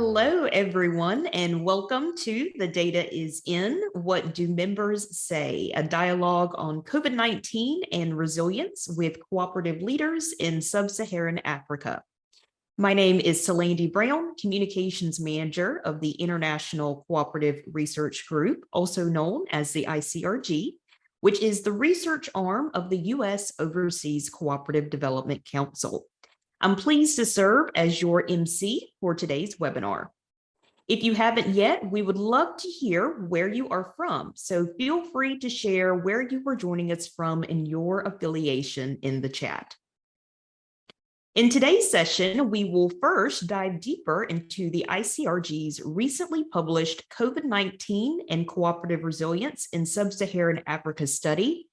Hello, everyone, and welcome to The Data is In. What do members say? A dialogue on COVID-19 and resilience with cooperative leaders in sub-Saharan Africa. My name is Celine Brown, Communications Manager of the International Cooperative Research Group, also known as the ICRG, which is the research arm of the U.S. Overseas Cooperative Development Council. I'm pleased to serve as your MC for today's webinar. If you haven't yet, we would love to hear where you are from, so feel free to share where you are joining us from and your affiliation in the chat. In today's session, we will first dive deeper into the ICRG's recently published COVID-19 and Cooperative Resilience in Sub-Saharan Africa study,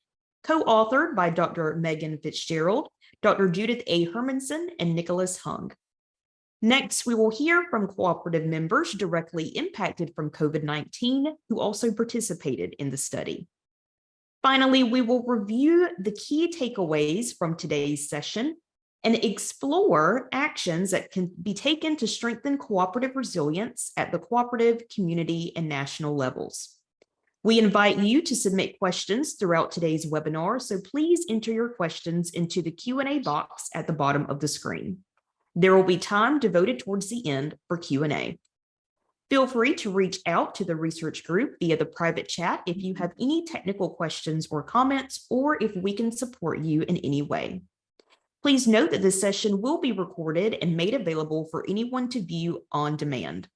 co-authored by Dr. Megan Fitzgerald, Dr. Judith A. Hermanson, and Nicholas Hung. Next, we will hear from cooperative members directly impacted from COVID-19 who also participated in the study. Finally, we will review the key takeaways from today's session and explore actions that can be taken to strengthen cooperative resilience at the cooperative, community, and national levels. We invite you to submit questions throughout today's webinar, so please enter your questions into the Q&A box at the bottom of the screen. There will be time devoted towards the end for Q&A. Feel free to reach out to the research group via the private chat if you have any technical questions or comments, or if we can support you in any way. Please note that this session will be recorded and made available for anyone to view on demand.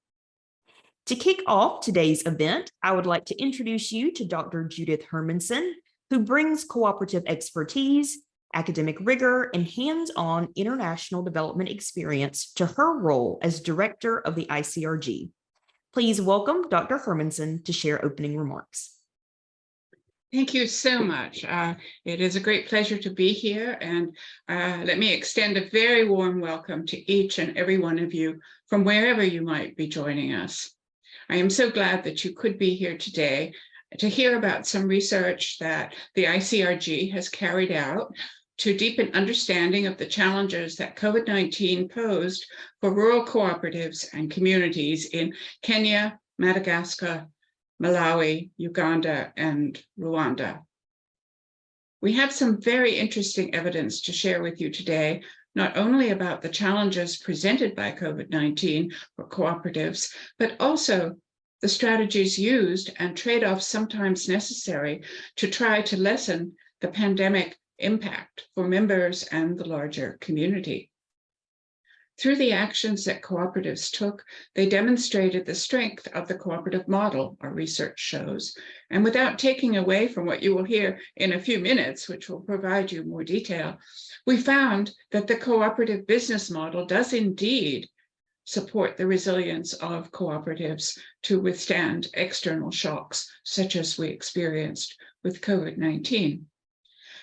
To kick off today's event, I would like to introduce you to Dr. Judith Hermanson, who brings cooperative expertise, academic rigor, and hands-on international development experience to her role as director of the ICRG. Please welcome Dr. Hermanson to share opening remarks. Thank you so much. It is a great pleasure to be here, and let me extend a very warm welcome to each and every one of you from wherever you might be joining us. I am so glad that you could be here today to hear about some research that the ICRG has carried out to deepen understanding of the challenges that COVID-19 posed for rural cooperatives and communities in Kenya, Madagascar, Malawi, Uganda, and Rwanda. We have some very interesting evidence to share with you today, not only about the challenges presented by COVID-19 for cooperatives, but also the strategies used and trade-offs sometimes necessary to try to lessen the pandemic impact for members and the larger community. Through the actions that cooperatives took, they demonstrated the strength of the cooperative model, our research shows. And without taking away from what you will hear in a few minutes, which will provide you more detail, we found that the cooperative business model does indeed support the resilience of cooperatives to withstand external shocks, such as we experienced with COVID-19.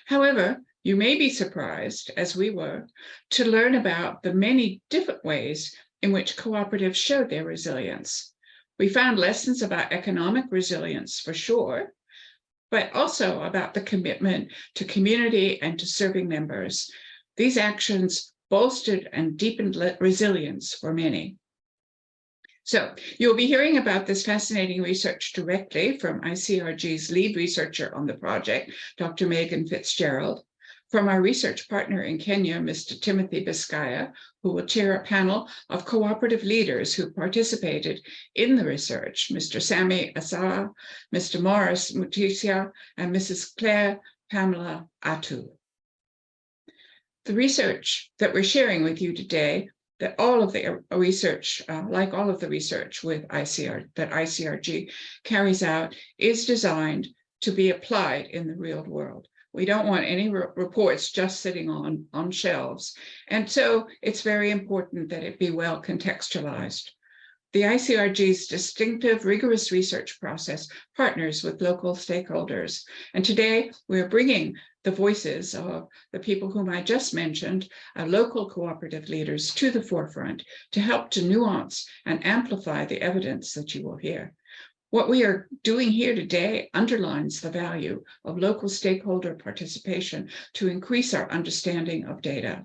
However, you may be surprised, as we were, to learn about the many different ways in which cooperatives showed their resilience. We found lessons about economic resilience for sure, but also about the commitment to community and to serving members. These actions bolstered and deepened resilience for many. So you'll be hearing about this fascinating research directly from ICRG's lead researcher on the project, Dr. Megan Fitzgerald, from our research partner in Kenya, Mr. Timothy Biskaya, who will chair a panel of cooperative leaders who participated in the research, Mr. Sami Asawa, Mr. Morris Mutisia, and Mrs. Claire Pamela Atu. The research that we're sharing with you today, that all of the research, like all of the research that ICRG carries out, is designed to be applied in the real world. We don't want any reports just sitting on shelves. And so it's very important that it be well contextualized. The ICRG's distinctive, rigorous research process partners with local stakeholders. And today we're bringing the voices of the people whom I just mentioned, local cooperative leaders, to the forefront to help to nuance and amplify the evidence that you will hear. What we are doing here today underlines the value of local stakeholder participation to increase our understanding of data.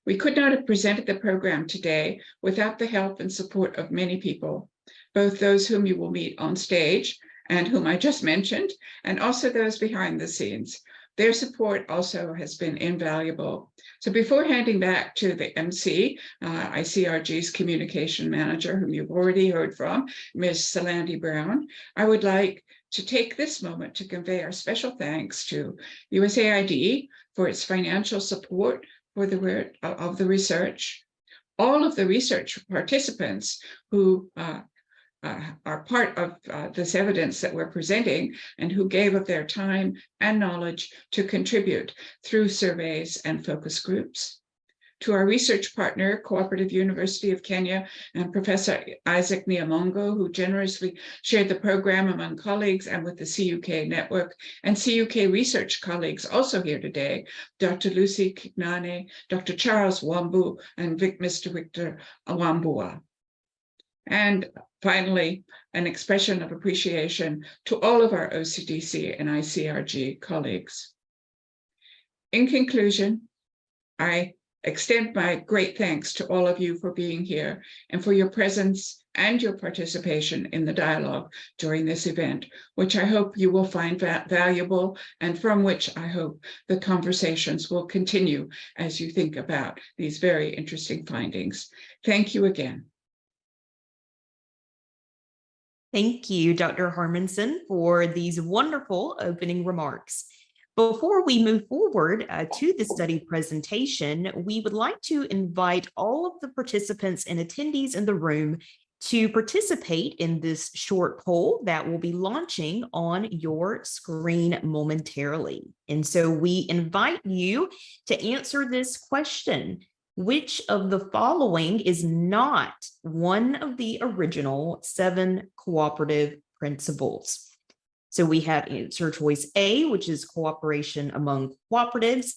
We could not have presented the program today without the help and support of many people, both those whom you will meet on stage and whom I just mentioned, and also those behind the scenes. Their support also has been invaluable. So before handing back to the MC, ICRG's communication manager, whom you've already heard from, Ms. Salandi Brown, I would like to take this moment to convey our special thanks to USAID for its financial support for the research, all of the research participants who are part of this evidence that we're presenting and who gave of their time and knowledge to contribute through surveys and focus groups. To our research partner, Cooperative University of Kenya, and Professor Isaac Niamongo, who generously shared the program among colleagues and with the CUK network, and CUK research colleagues also here today, Dr. Lucy Kignane, Dr. Charles Wambu, and Mr. Victor Wambua. And finally, an expression of appreciation to all of our OCDC and ICRG colleagues. In conclusion, I extend my great thanks to all of you for being here and for your presence and your participation in the dialogue during this event, which I hope you will find valuable and from which I hope the conversations will continue as you think about these very interesting findings. Thank you again. Thank you, Dr. Harmanson, for these wonderful opening remarks. Before we move forward to the study presentation, we would like to invite all of the participants and attendees in the room to participate in this short poll that will be launching on your screen momentarily. And so we invite you to answer this question. Which of the following is not one of the original 7 cooperative principles? So we have answer choice A, which is cooperation among cooperatives,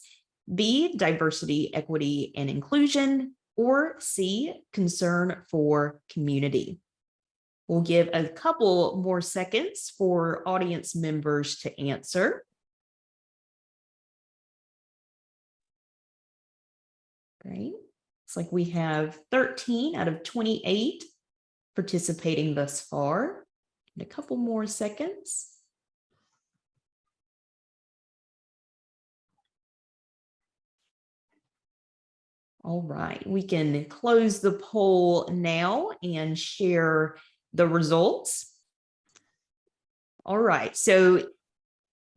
B, diversity, equity, and inclusion, or C, concern for community. We'll give a couple more seconds for audience members to answer. Great. It's like we have 13 out of 28 participating thus far. And a couple more seconds. All right, we can close the poll now and share the results. All right, so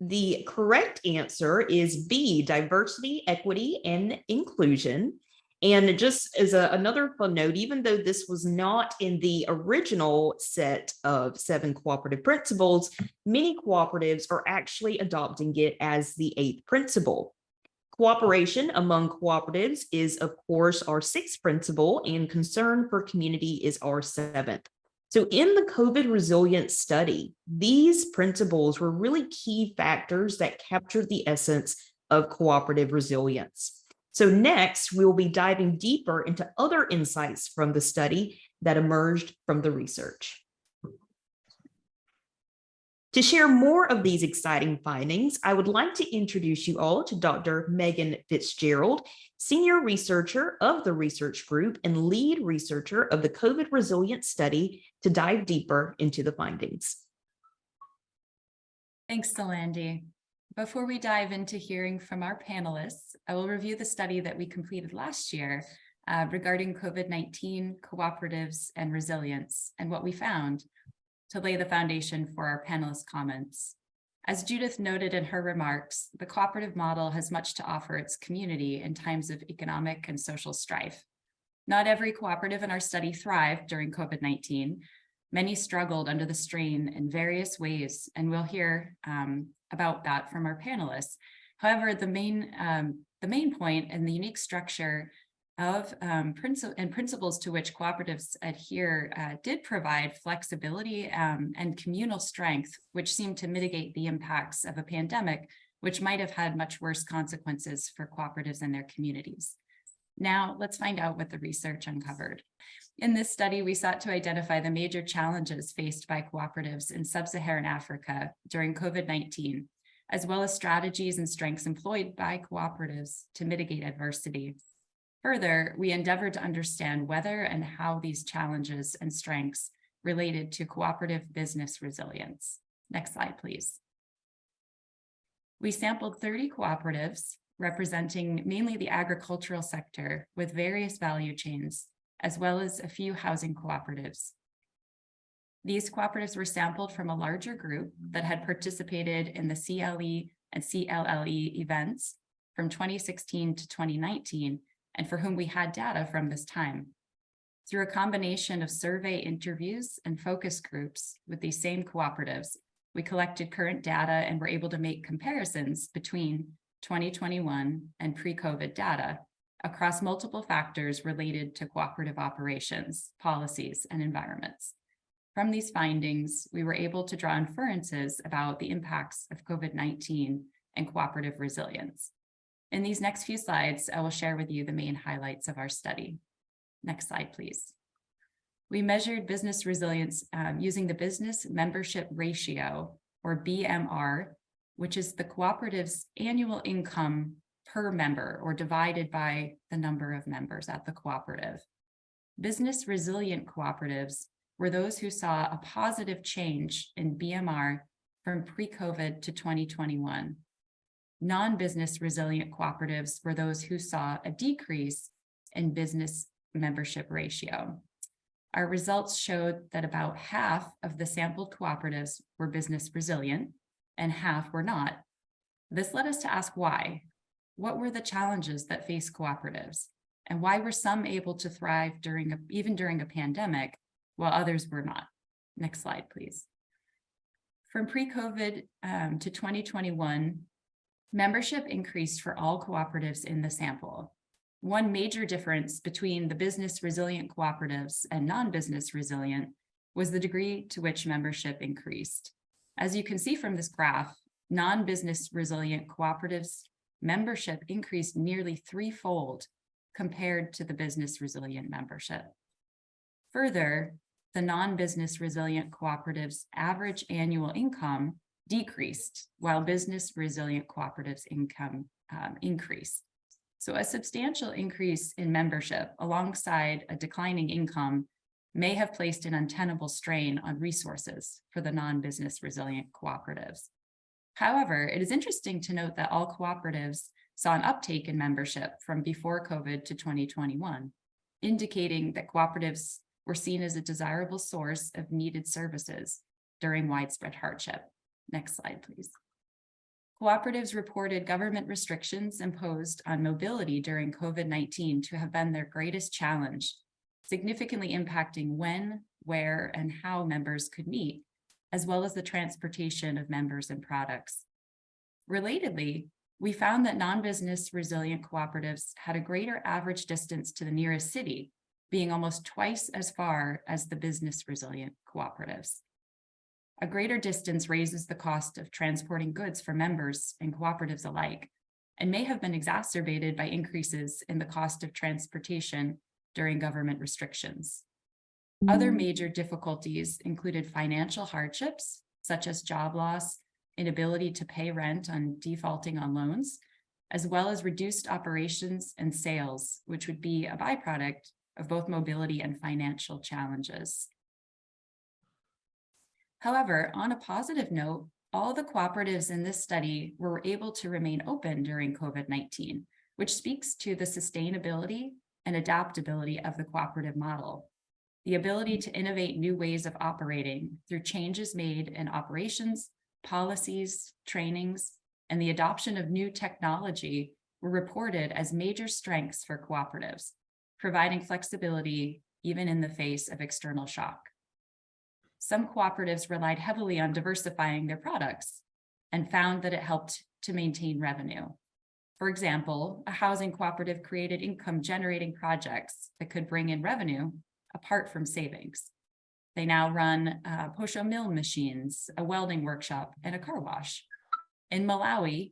the correct answer is B, diversity, equity, and inclusion. And just as another fun note, even though this was not in the original set of 7 cooperative principles, many cooperatives are actually adopting it as the 8th principle. Cooperation among cooperatives is, of course, our 6th principle, and concern for community is our 7th. So in the COVID resilience study, these principles were really key factors that captured the essence of cooperative resilience. So next, we will be diving deeper into other insights from the study that emerged from the research. To share more of these exciting findings, I would like to introduce you all to Dr. Megan Fitzgerald, Senior Researcher of the research group and lead researcher of the COVID resilience study, to dive deeper into the findings. Thanks, Salandi. Before we dive into hearing from our panelists, I will review the study that we completed last year regarding COVID-19, cooperatives, and resilience, and what we found, to lay the foundation for our panelists' comments. As Judith noted in her remarks, the cooperative model has much to offer its community in times of economic and social strife. Not every cooperative in our study thrived during COVID-19. Many struggled under the strain in various ways, and we'll hear about that from our panelists. However, the main point and the unique structure of principles to which cooperatives adhere did provide flexibility and communal strength, which seemed to mitigate the impacts of a pandemic, which might have had much worse consequences for cooperatives and their communities. Now, let's find out what the research uncovered. In this study, we sought to identify the major challenges faced by cooperatives in sub-Saharan Africa during COVID-19, as well as strategies and strengths employed by cooperatives to mitigate adversity. Further, we endeavored to understand whether and how these challenges and strengths related to cooperative business resilience. Next slide, please. We sampled 30 cooperatives representing mainly the agricultural sector with various value chains, as well as a few housing cooperatives. These cooperatives were sampled from a larger group that had participated in the CLE and CLLE events from 2016 to 2019, and for whom we had data from this time. Through a combination of survey interviews and focus groups with these same cooperatives, we collected current data and were able to make comparisons between 2021 and pre-COVID data across multiple factors related to cooperative operations, policies, and environments. From these findings, we were able to draw inferences about the impacts of COVID-19 and cooperative resilience. In these next few slides, I will share with you the main highlights of our study. Next slide, please. We measured business resilience using the business membership ratio, or BMR, which is the cooperative's annual income per member, or divided by the number of members at the cooperative. Business resilient cooperatives were those who saw a positive change in BMR from pre-COVID to 2021. Non-business resilient cooperatives were those who saw a decrease in business membership ratio. Our results showed that about half of the sampled cooperatives were business resilient and half were not. This led us to ask why. What were the challenges that face cooperatives? And why were some able to thrive even during a pandemic, while others were not? Next slide, please. From pre-COVID to 2021, membership increased for all cooperatives in the sample. One major difference between the business resilient cooperatives and non-business resilient was the degree to which membership increased. As you can see from this graph, non-business resilient cooperatives membership increased nearly threefold compared to the business resilient membership. Further, the non-business resilient cooperatives' average annual income decreased, while business resilient cooperatives' income increased. So a substantial increase in membership alongside a declining income may have placed an untenable strain on resources for the non-business resilient cooperatives. However, it is interesting to note that all cooperatives saw an uptake in membership from before COVID to 2021, indicating that cooperatives were seen as a desirable source of needed services during widespread hardship. Next slide, please. Cooperatives reported government restrictions imposed on mobility during COVID-19 to have been their greatest challenge, significantly impacting when, where, and how members could meet, as well as the transportation of members and products. Relatedly, we found that non-business resilient cooperatives had a greater average distance to the nearest city, being almost twice as far as the business resilient cooperatives. A greater distance raises the cost of transporting goods for members and cooperatives alike, and may have been exacerbated by increases in the cost of transportation during government restrictions. Other major difficulties included financial hardships, such as job loss, inability to pay rent on defaulting on loans, as well as reduced operations and sales, which would be a byproduct of both mobility and financial challenges. However, on a positive note, all the cooperatives in this study were able to remain open during COVID-19, which speaks to the sustainability and adaptability of the cooperative model. The ability to innovate new ways of operating through changes made in operations, policies, trainings, and the adoption of new technology were reported as major strengths for cooperatives, providing flexibility even in the face of external shock. Some cooperatives relied heavily on diversifying their products and found that it helped to maintain revenue. For example, a housing cooperative created income-generating projects that could bring in revenue apart from savings. They now run posho mill machines, a welding workshop, and a car wash. In Malawi,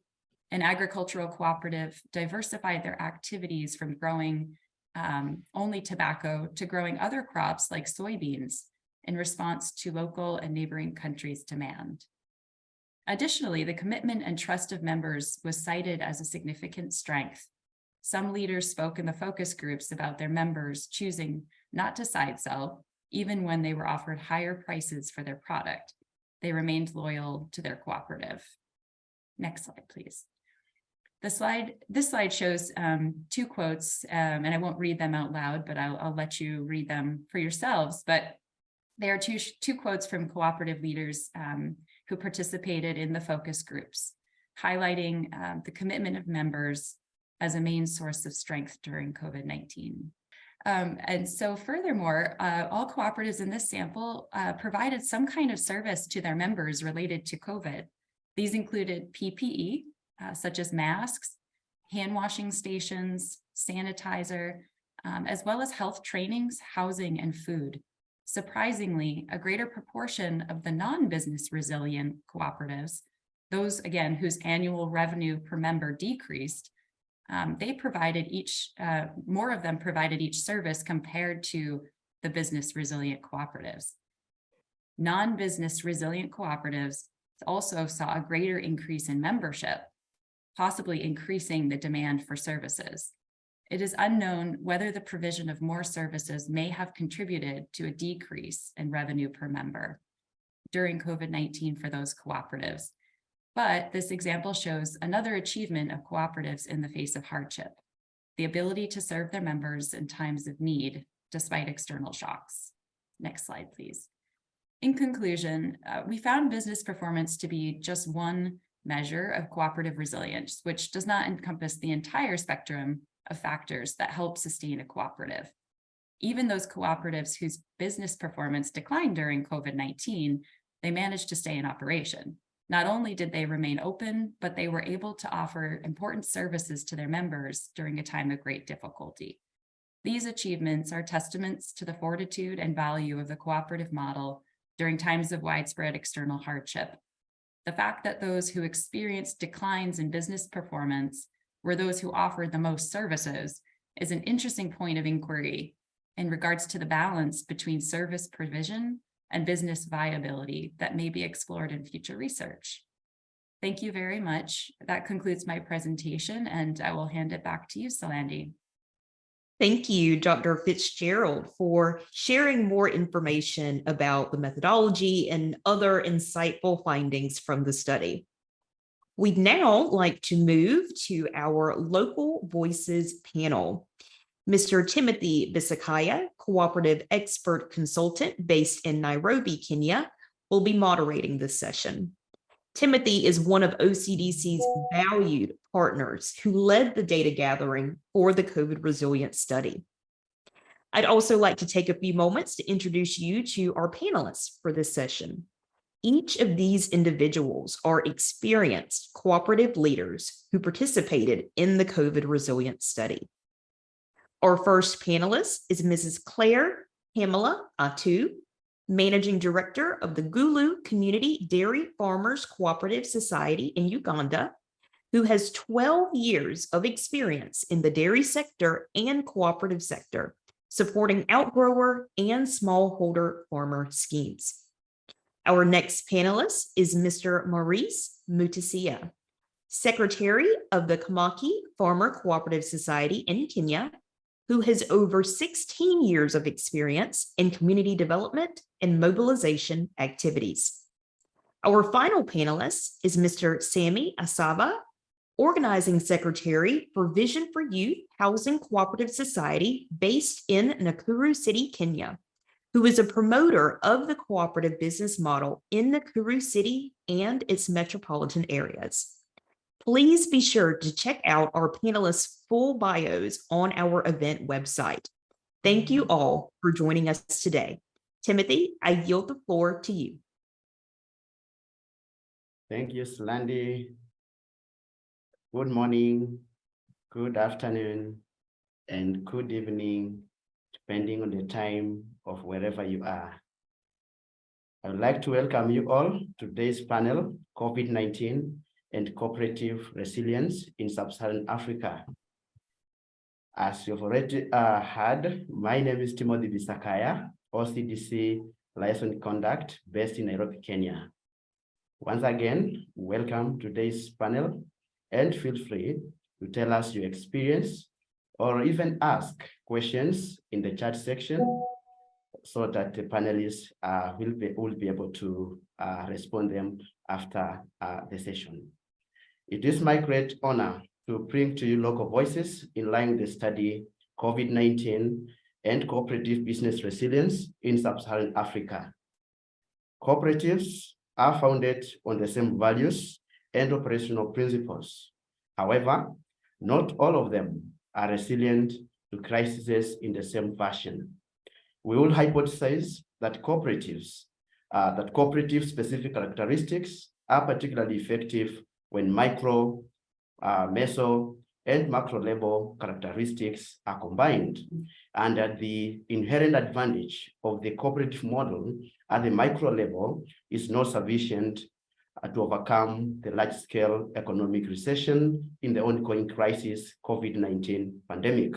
an agricultural cooperative diversified their activities from growing only tobacco to growing other crops like soybeans in response to local and neighboring countries' demand. Additionally, the commitment and trust of members was cited as a significant strength. Some leaders spoke in the focus groups about their members choosing not to side sell, even when they were offered higher prices for their product. They remained loyal to their cooperative. Next slide, please. This slide shows two quotes, and I won't read them out loud, but I'll let you read them for yourselves. But they are two quotes from cooperative leaders who participated in the focus groups, highlighting the commitment of members as a main source of strength during COVID-19. And so furthermore, all cooperatives in this sample provided some kind of service to their members related to COVID. These included PPE, such as masks, hand washing stations, sanitizer, as well as health trainings, housing, and food. Surprisingly, a greater proportion of the non-business resilient cooperatives, those again whose annual revenue per member decreased, they provided more of them provided each service compared to the business resilient cooperatives. Non-business resilient cooperatives also saw a greater increase in membership, possibly increasing the demand for services. It is unknown whether the provision of more services may have contributed to a decrease in revenue per member during COVID-19 for those cooperatives. But this example shows another achievement of cooperatives in the face of hardship, the ability to serve their members in times of need, despite external shocks. Next slide, please. In conclusion, we found business performance to be just one measure of cooperative resilience, which does not encompass the entire spectrum of factors that help sustain a cooperative. Even those cooperatives whose business performance declined during COVID-19, they managed to stay in operation. Not only did they remain open, but they were able to offer important services to their members during a time of great difficulty. These achievements are testaments to the fortitude and value of the cooperative model during times of widespread external hardship. The fact that those who experienced declines in business performance were those who offered the most services is an interesting point of inquiry in regards to the balance between service provision and business viability that may be explored in future research. Thank you very much. That concludes my presentation, and I will hand it back to you, Salandi. Thank you, Dr. Fitzgerald, for sharing more information about the methodology and other insightful findings from the study. We'd now like to move to our Local Voices panel. Mr. Timothy Bisakaya, Cooperative Expert Consultant based in Nairobi, Kenya, will be moderating this session. Timothy is one of OCDC's valued partners who led the data gathering for the COVID resilience study. I'd also like to take a few moments to introduce you to our panelists for this session. Each of these individuals are experienced cooperative leaders who participated in the COVID resilience study. Our first panelist is Mrs. Claire Pamela Atu, Managing Director of the Gulu Community Dairy Farmers Cooperative Society in Uganda, who has 12 years of experience in the dairy sector and cooperative sector, supporting outgrower and smallholder farmer schemes. Our next panelist is Mr. Maurice Mutisia, Secretary of the Kamaki Farmer Cooperative Society in Kenya, who has over 16 years of experience in community development and mobilization activities. Our final panelist is Mr. Sammy Asava, Organizing Secretary for Vision for Youth Housing Cooperative Society based in Nakuru City, Kenya, who is a promoter of the cooperative business model in Nakuru City and its metropolitan areas. Please be sure to check out our panelists' full bios on our event website. Thank you all for joining us today. Timothy, I yield the floor to you. Thank you, Salandi. Good morning, good afternoon, and good evening, depending on the time of wherever you are. I would like to welcome you all to today's panel, COVID-19 and Cooperative Resilience in Sub-Saharan Africa. As you've already heard, my name is Timothy Bisakaya, OCDC Liaison Conduct based in Nairobi, Kenya. Once again, welcome to today's panel and feel free to tell us your experience or even ask questions in the chat section so that the panelists will be able to respond them after the session. It is my great honor to bring to you local voices in line with the study COVID-19 and cooperative business resilience in sub-Saharan Africa. Cooperatives are founded on the same values and operational principles. However, not all of them are resilient to crises in the same fashion. We will hypothesize that cooperative specific characteristics are particularly effective when micro, meso, and macro level characteristics are combined, and that the inherent advantage of the cooperative model at the micro level is not sufficient to overcome the large-scale economic recession in the ongoing crisis COVID-19 pandemic.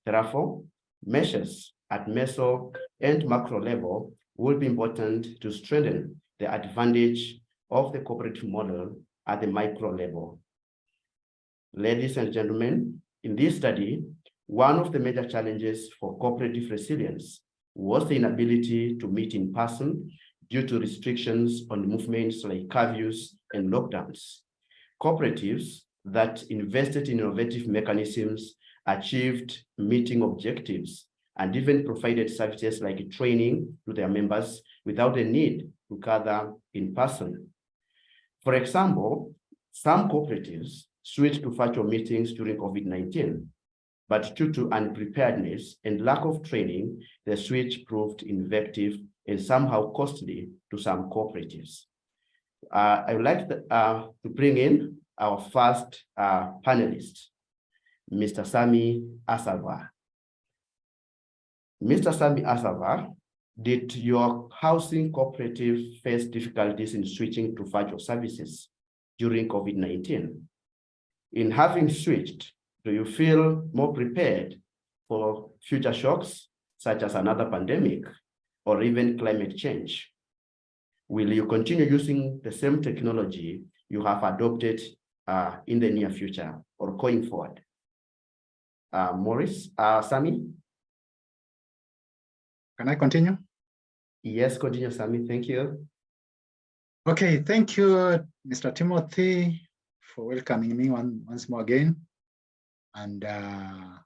Therefore, measures at meso and macro level will be important to strengthen the advantage of the cooperative model at the micro level. Ladies and gentlemen, in this study, one of the major challenges for cooperative resilience was the inability to meet in person due to restrictions on movements like curfews and lockdowns. Cooperatives that invested in innovative mechanisms achieved meeting objectives and even provided services like training to their members without the need to gather in person. For example, some cooperatives switched to virtual meetings during COVID-19, but due to unpreparedness and lack of training, the switch proved ineffective and somehow costly to some cooperatives. I would like to bring in our first panelist, Mr. Sami Asava. Mr. Sami Asava, did your housing cooperative face difficulties in switching to virtual services during COVID-19? In having switched, do you feel more prepared for future shocks, such as another pandemic or even climate change? Will you continue using the same technology you have adopted in the near future or going forward? Sami? Can I continue? Yes, continue, Sami. Thank you. Okay, thank you, Mr. Timothy, for welcoming me once more again, and our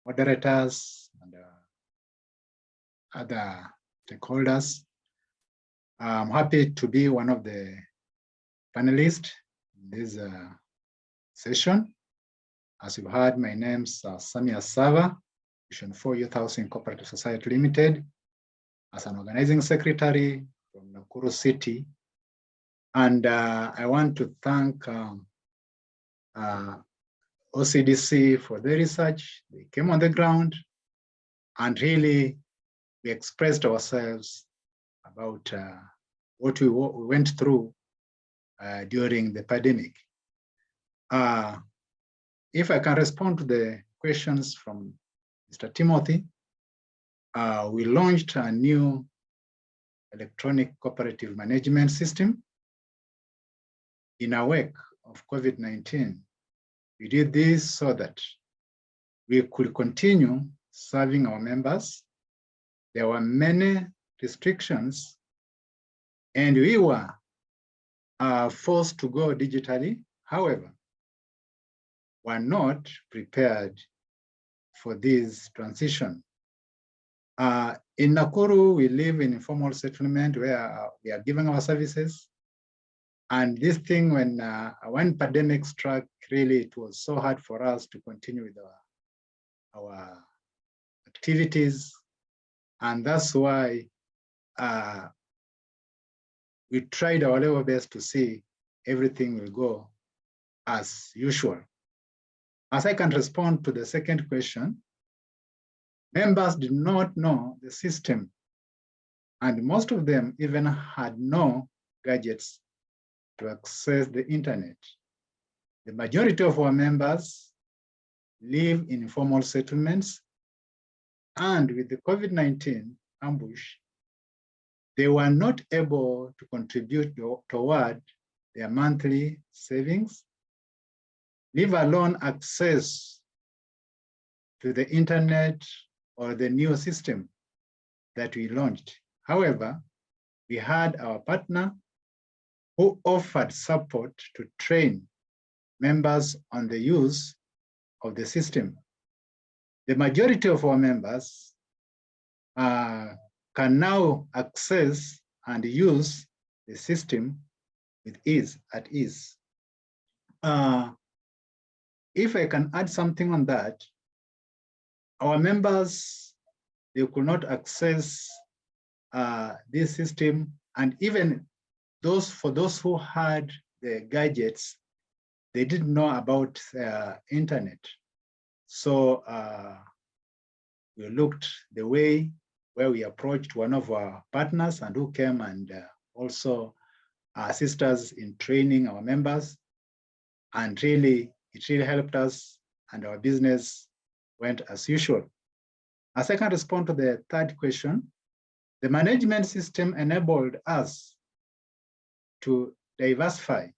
moderators and other stakeholders. I'm happy to be one of the panelists in this session. As you've heard, my name's Sami Asava, Vision 4 Youth Housing Cooperative Society Limited, as an organizing secretary from Nakuru City. And I want to thank OCDC for the research. They came on the ground and really we expressed ourselves about what we went through during the pandemic. If I can respond to the questions from Mr. Timothy, we launched a new electronic cooperative management system in a wake of COVID-19. We did this so that we could continue serving our members. There were many restrictions and we were forced to go digitally. However, we're not prepared for this transition. In Nakuru, we live in informal settlement where we are giving our services. And this thing, when pandemic struck, really it was so hard for us to continue with our activities. And that's why we tried our level best to see everything will go as usual. As I can respond to the second question, members did not know the system, and most of them even had no gadgets to access the internet. The majority of our members live in informal settlements, and with the COVID-19 ambush, they were not able to contribute toward their monthly savings. leave alone access to the internet or the new system that we launched. However, we had our partner who offered support to train members on the use of the system. The majority of our members can now access and use the system with ease, at ease. If I can add something on that, our members, they could not access this system, and even for those who had the gadgets, they didn't know about internet. So we looked the way where we approached one of our partners and who came and also assist us in training our members. And really, it really helped us, and our business went as usual. As I can respond to the third question, the management system enabled us to diversify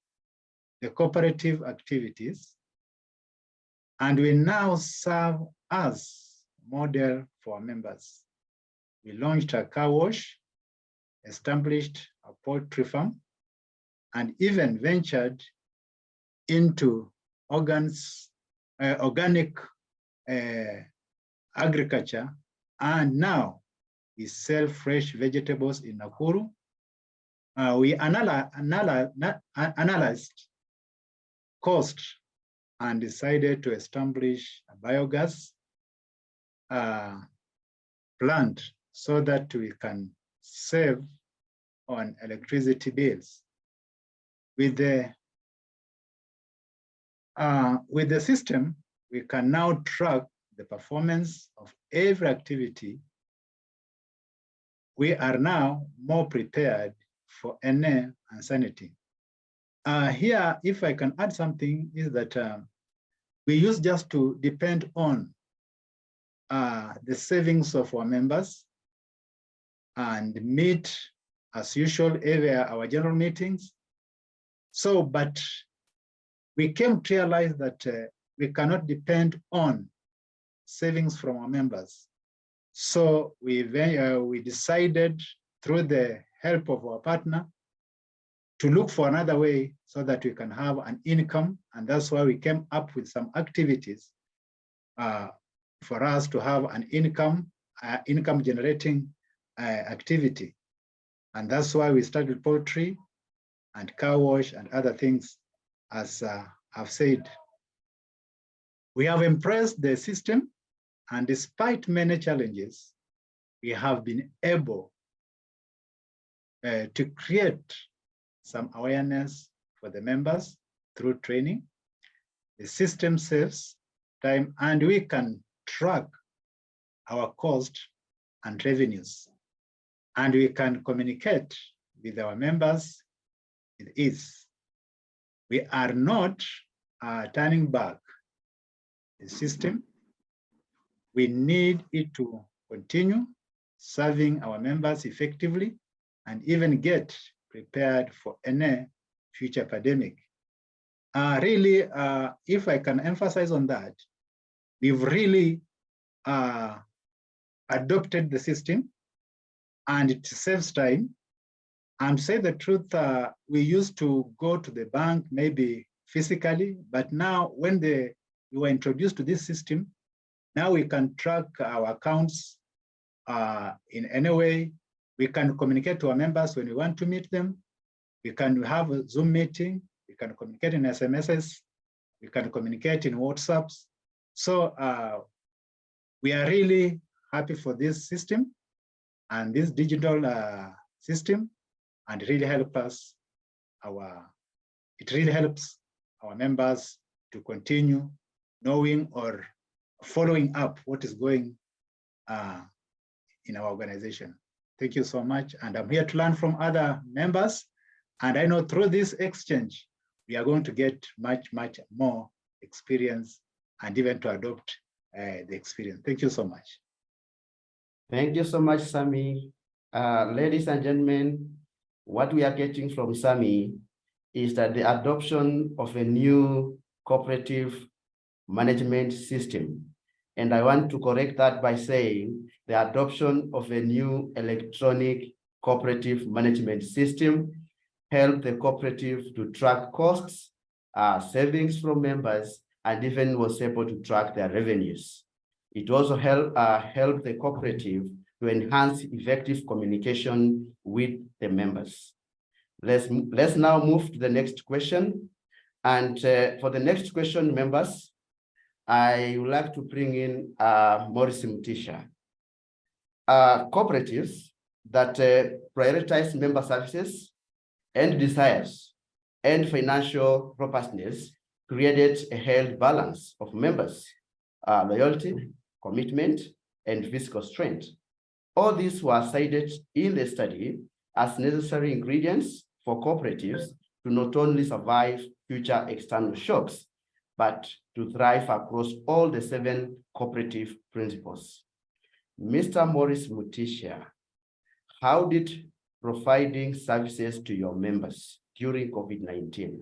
the cooperative activities, and we now serve as model for our members. We launched a car wash, established a poultry farm, and even ventured into organic agriculture, and now we sell fresh vegetables in Nakuru. We analyzed cost and decided to establish a biogas plant so that we can save on electricity bills. With the system, we can now track the performance of every activity. We are now more prepared for any uncertainty. Here, if I can add something, is that we used just to depend on the savings of our members and meet as usual our general meetings. So, but we came to realize that we cannot depend on savings from our members. So we decided, through the help of our partner, to look for another way so that we can have an income. And that's why we came up with some activities for us to have an income generating activity. And that's why we started poultry and car wash and other things, as I've said. We have embraced the system, and despite many challenges, we have been able to create some awareness for the members through training. The system saves time, and we can track our cost and revenues, and we can communicate with our members with ease. We are not turning back the system. We need it to continue serving our members effectively and even get prepared for any future pandemic. Really, if I can emphasize on that, we've really adopted the system, and it saves time. And to say the truth, we used to go to the bank maybe physically, but now when we were introduced to this system, now we can track our accounts in any way. We can communicate to our members when we want to meet them. We can have a Zoom meeting. We can communicate in SMSs. We can communicate in WhatsApps. So we are really happy for this system and this digital system, and it really helps our members to continue knowing or following up what is going in our organization. Thank you so much. And I'm here to learn from other members. And I know through this exchange, we are going to get much, much more experience and even to adopt the experience. Thank you so much. Thank you so much, Sami. Ladies and gentlemen, what we are getting from Sami is that the adoption of a new cooperative management system. And I want to correct that by saying the adoption of a new electronic cooperative management system helped the cooperative to track costs, savings from members, and even was able to track their revenues. It also helped the cooperative to enhance effective communication with the members. Let's now move to the next question. And for the next question, members, I would like to bring in Maurice Mutisha. Cooperatives that prioritize member services and desires and financial robustness created a healthy balance of members, loyalty, commitment, and fiscal strength. All these were cited in the study as necessary ingredients for cooperatives to not only survive future external shocks, but to thrive across all the 7 cooperative principles. Mr. Maurice Mutisha, how did providing services to your members during COVID-19,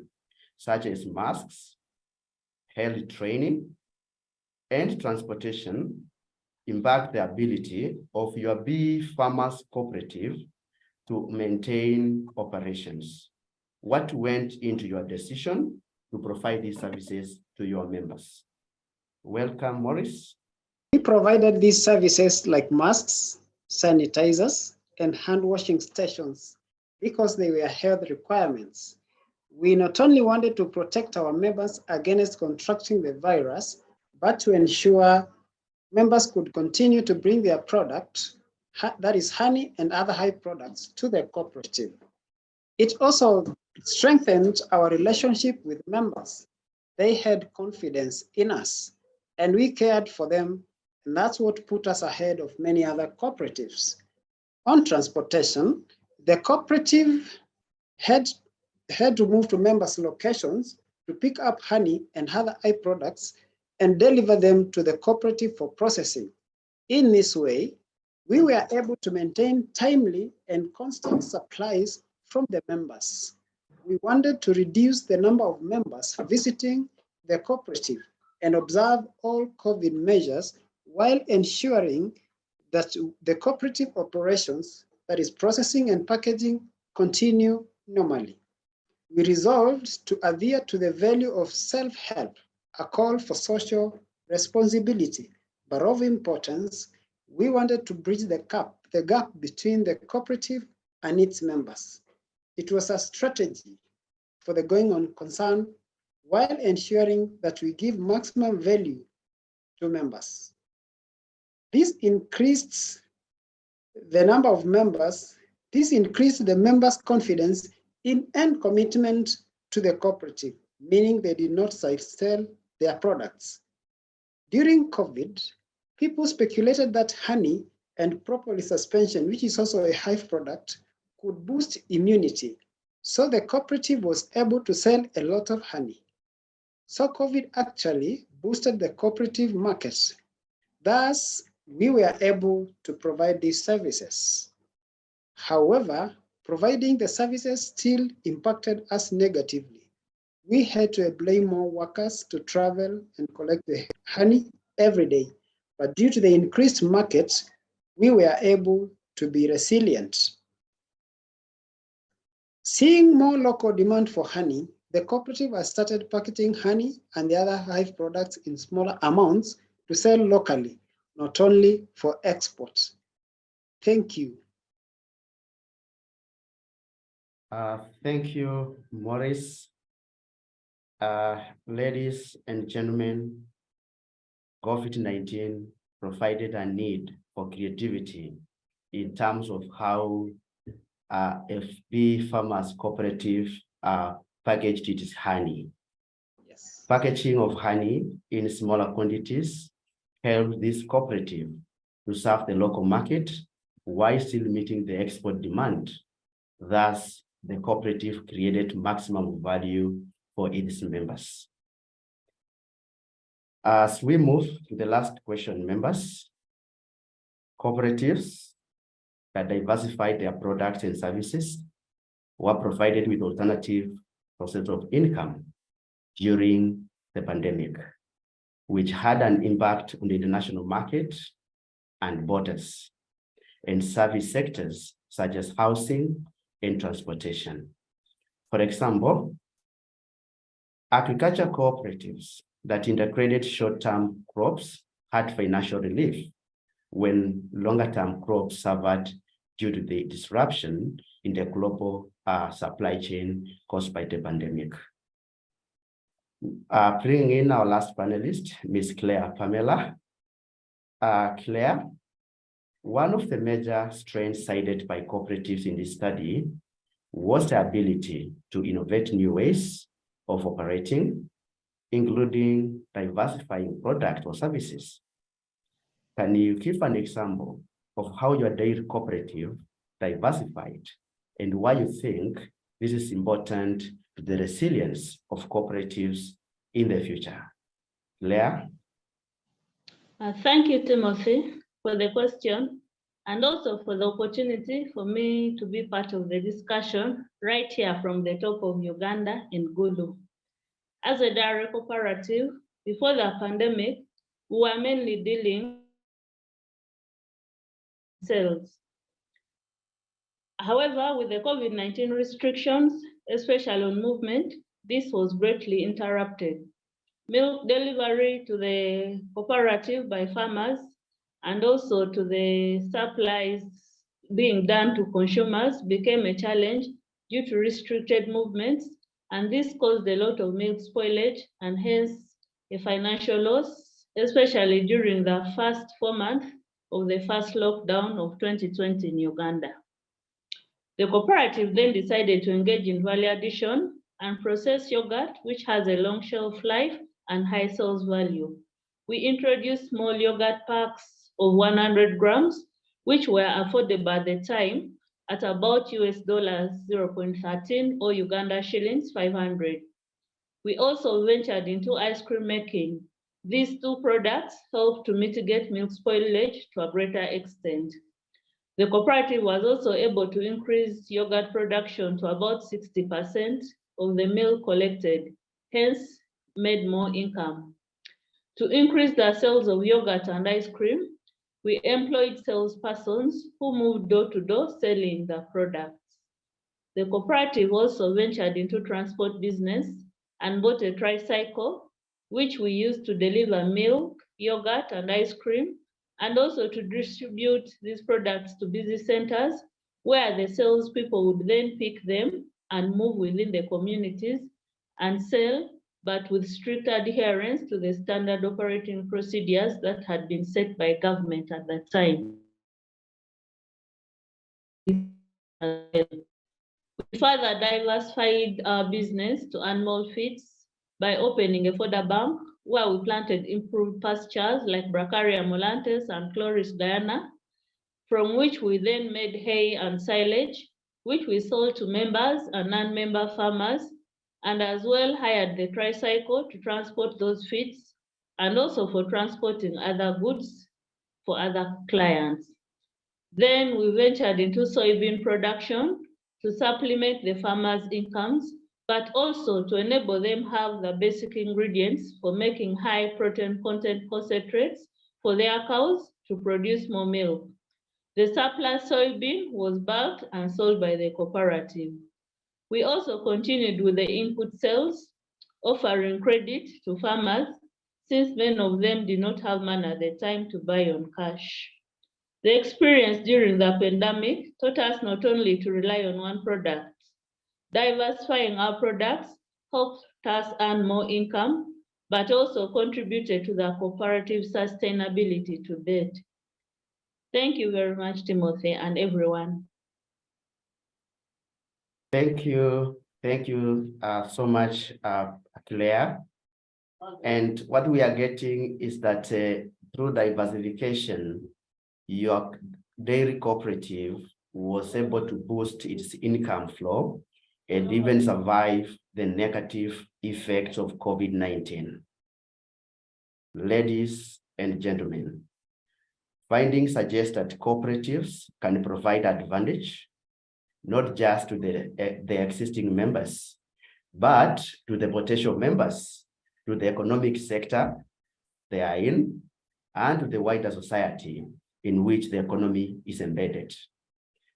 such as masks, health training, and transportation, impact the ability of your bee farmers cooperative to maintain operations? What went into your decision to provide these services to your members? Welcome, Maurice. We provided these services like masks, sanitizers, and hand washing stations because they were health requirements. We not only wanted to protect our members against contracting the virus, but to ensure members could continue to bring their product, that is honey and other high products, to the cooperative. It also strengthened our relationship with members. They had confidence in us and we cared for them, and that's what put us ahead of many other cooperatives. On transportation, the cooperative had to move to members' locations to pick up honey and other high products and deliver them to the cooperative for processing. In this way, we were able to maintain timely and constant supplies from the members. We wanted to reduce the number of members visiting the cooperative and observe all COVID measures while ensuring that the cooperative operations, that is processing and packaging, continue normally. We resolved to adhere to the value of self-help, a call for social responsibility, but of importance, we wanted to bridge the gap between the cooperative and its members. It was a strategy for the going on concern while ensuring that we give maximum value to members. This increased the number of members. This increased the members' confidence in and commitment to the cooperative, meaning they did not sell their products. During COVID, people speculated that honey and propolis suspension, which is also a hive product, could boost immunity. So the cooperative was able to sell a lot of honey. So COVID actually boosted the cooperative market. Thus, we were able to provide these services. However, providing the services still impacted us negatively. We had to employ more workers to travel and collect the honey every day. But due to the increased market, we were able to be resilient. Seeing more local demand for honey, the cooperative has started packaging honey and the other hive products in smaller amounts to sell locally, not only for export. Thank you. Thank you, Maurice. Ladies and gentlemen, COVID-19 provided a need for creativity in terms of how FB Farmers Cooperative packaged its honey. Yes. Packaging of honey in smaller quantities helped this cooperative to serve the local market while still meeting the export demand. Thus, the cooperative created maximum value for its members. As we move to the last question, members, cooperatives that diversified their products and services were provided with alternative sources of income during the pandemic, which had an impact on the international market and borders, and service sectors such as housing and transportation. For example, agriculture cooperatives that integrated short-term crops had financial relief when longer-term crops suffered due to the disruption in the global supply chain caused by the pandemic. Bringing in our last panelist, Ms. Claire Pamela. Claire, one of the major strengths cited by cooperatives in this study was the ability to innovate new ways of operating, including diversifying products or services. Can you give an example of how your dairy cooperative diversified and why you think this is important to the resilience of cooperatives in the future? Claire? Thank you, Timothy, for the question, and also for the opportunity for me to be part of the discussion right here from the top of Uganda in Gulu. As a dairy cooperative, before the pandemic, we were mainly dealing with sales. However, with the COVID-19 restrictions, especially on movement, this was greatly interrupted. Milk delivery to the cooperative by farmers and also to the supplies being done to consumers became a challenge due to restricted movements, and this caused a lot of milk spoilage and hence a financial loss, especially during the first 4 months of the first lockdown of 2020 in Uganda. The cooperative then decided to engage in value addition and process yogurt, which has a long shelf life and high sales value. We introduced small yogurt packs of 100 grams, which were affordable at the time at about US dollars 0.13 or Uganda shillings 500. We also ventured into ice cream making. These two products helped to mitigate milk spoilage to a greater extent. The cooperative was also able to increase yogurt production to about 60% of the milk collected, hence made more income. To increase the sales of yogurt and ice cream, we employed salespersons who moved door to door selling the products. The cooperative also ventured into transport business and bought a tricycle, which we used to deliver milk, yogurt, and ice cream, and also to distribute these products to busy centers where the salespeople would then pick them and move within the communities and sell, but with strict adherence to the standard operating procedures that had been set by government at that time. We further diversified our business to animal feeds by opening a fodder bank where we planted improved pastures like Bracharia mollantes and Chloris diana, from which we then made hay and silage, which we sold to members and non-member farmers, and as well hired the tricycle to transport those feeds and also for transporting other goods for other clients. Then we ventured into soybean production to supplement the farmers' incomes, but also to enable them have the basic ingredients for making high protein content concentrates for their cows to produce more milk. The surplus soybean was bulked and sold by the cooperative. We also continued with the input sales, offering credit to farmers since many of them did not have money at the time to buy on cash. The experience during the pandemic taught us not only to rely on one product. Diversifying our products helped us earn more income, but also contributed to the cooperative sustainability to date. Thank you very much, Timothy, and everyone. Thank you so much, Claire. And what we are getting is that through diversification, your dairy cooperative was able to boost its income flow and even survive the negative effects of COVID-19. Ladies and gentlemen, findings suggest that cooperatives can provide advantage, not just to the existing members, but to the potential members to the economic sector they are in and to the wider society in which the economy is embedded.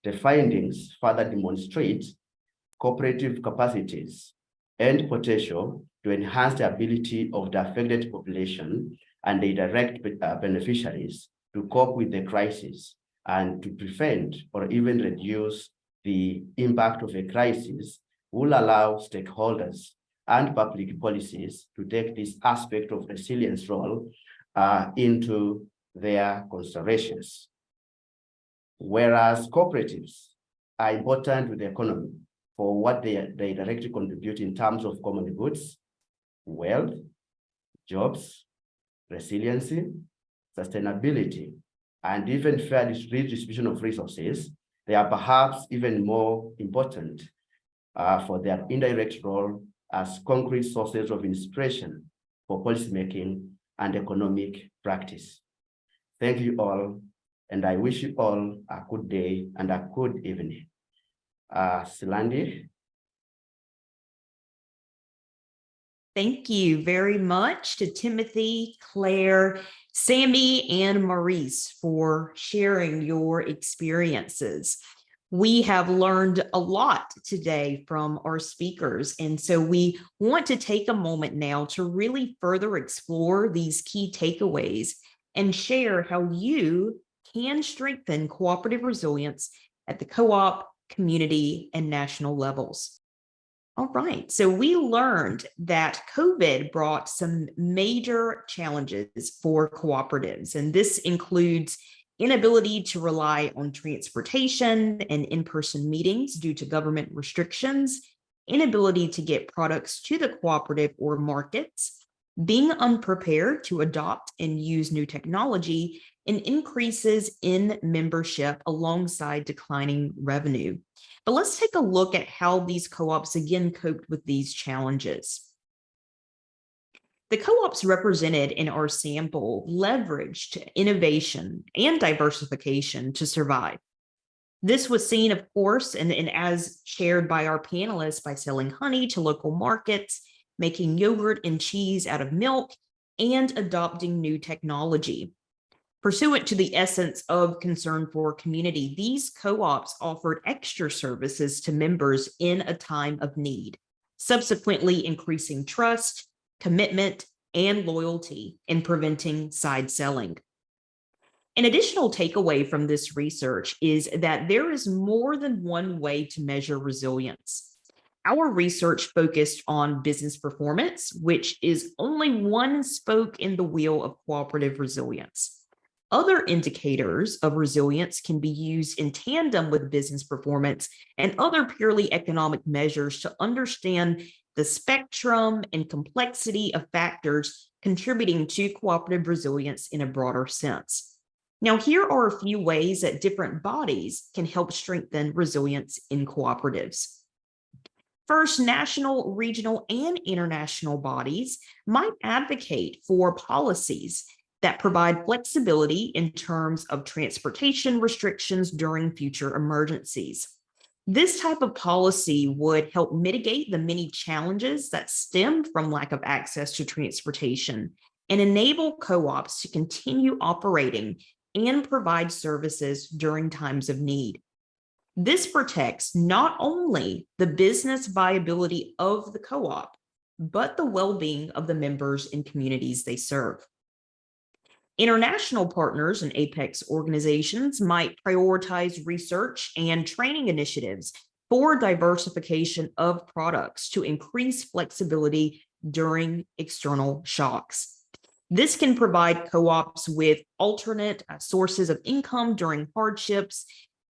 The findings further demonstrate cooperative capacities and potential to enhance the ability of the affected population and the direct beneficiaries to cope with the crisis and to prevent or even reduce the impact of a crisis will allow stakeholders and public policies to take this aspect of resilience role into their considerations. Whereas cooperatives are important to the economy for what they directly contribute in terms of common goods, wealth, jobs, resiliency, sustainability, and even fair redistribution of resources, they are perhaps even more important for their indirect role as concrete sources of inspiration for policymaking and economic practice. Thank you all, and I wish you all a good day and a good evening. Silandi. Thank you very much to Timothy, Claire, Sammy, and Maurice for sharing your experiences. We have learned a lot today from our speakers, and so we want to take a moment now to really further explore these key takeaways and share how you can strengthen cooperative resilience at the co-op, community, and national levels. All right, so we learned that COVID brought some major challenges for cooperatives, and this includes inability to rely on transportation and in-person meetings due to government restrictions, inability to get products to the cooperative or markets, being unprepared to adopt and use new technology, and increases in membership alongside declining revenue. But let's take a look at how these co-ops again coped with these challenges. The co-ops represented in our sample leveraged innovation and diversification to survive. This was seen, of course, and as shared by our panelists, by selling honey to local markets, making yogurt and cheese out of milk, and adopting new technology. Pursuant to the essence of concern for community, these co-ops offered extra services to members in a time of need, subsequently increasing trust, commitment, and loyalty in preventing side selling. An additional takeaway from this research is that there is more than one way to measure resilience. Our research focused on business performance, which is only one spoke in the wheel of cooperative resilience. Other indicators of resilience can be used in tandem with business performance and other purely economic measures to understand the spectrum and complexity of factors contributing to cooperative resilience in a broader sense. Now, here are a few ways that different bodies can help strengthen resilience in cooperatives. First, national, regional, and international bodies might advocate for policies that provide flexibility in terms of transportation restrictions during future emergencies. This type of policy would help mitigate the many challenges that stem from lack of access to transportation and enable co-ops to continue operating and provide services during times of need. This protects not only the business viability of the co-op, but the well-being of the members and communities they serve. International partners and apex organizations might prioritize research and training initiatives for diversification of products to increase flexibility during external shocks. This can provide co-ops with alternate sources of income during hardships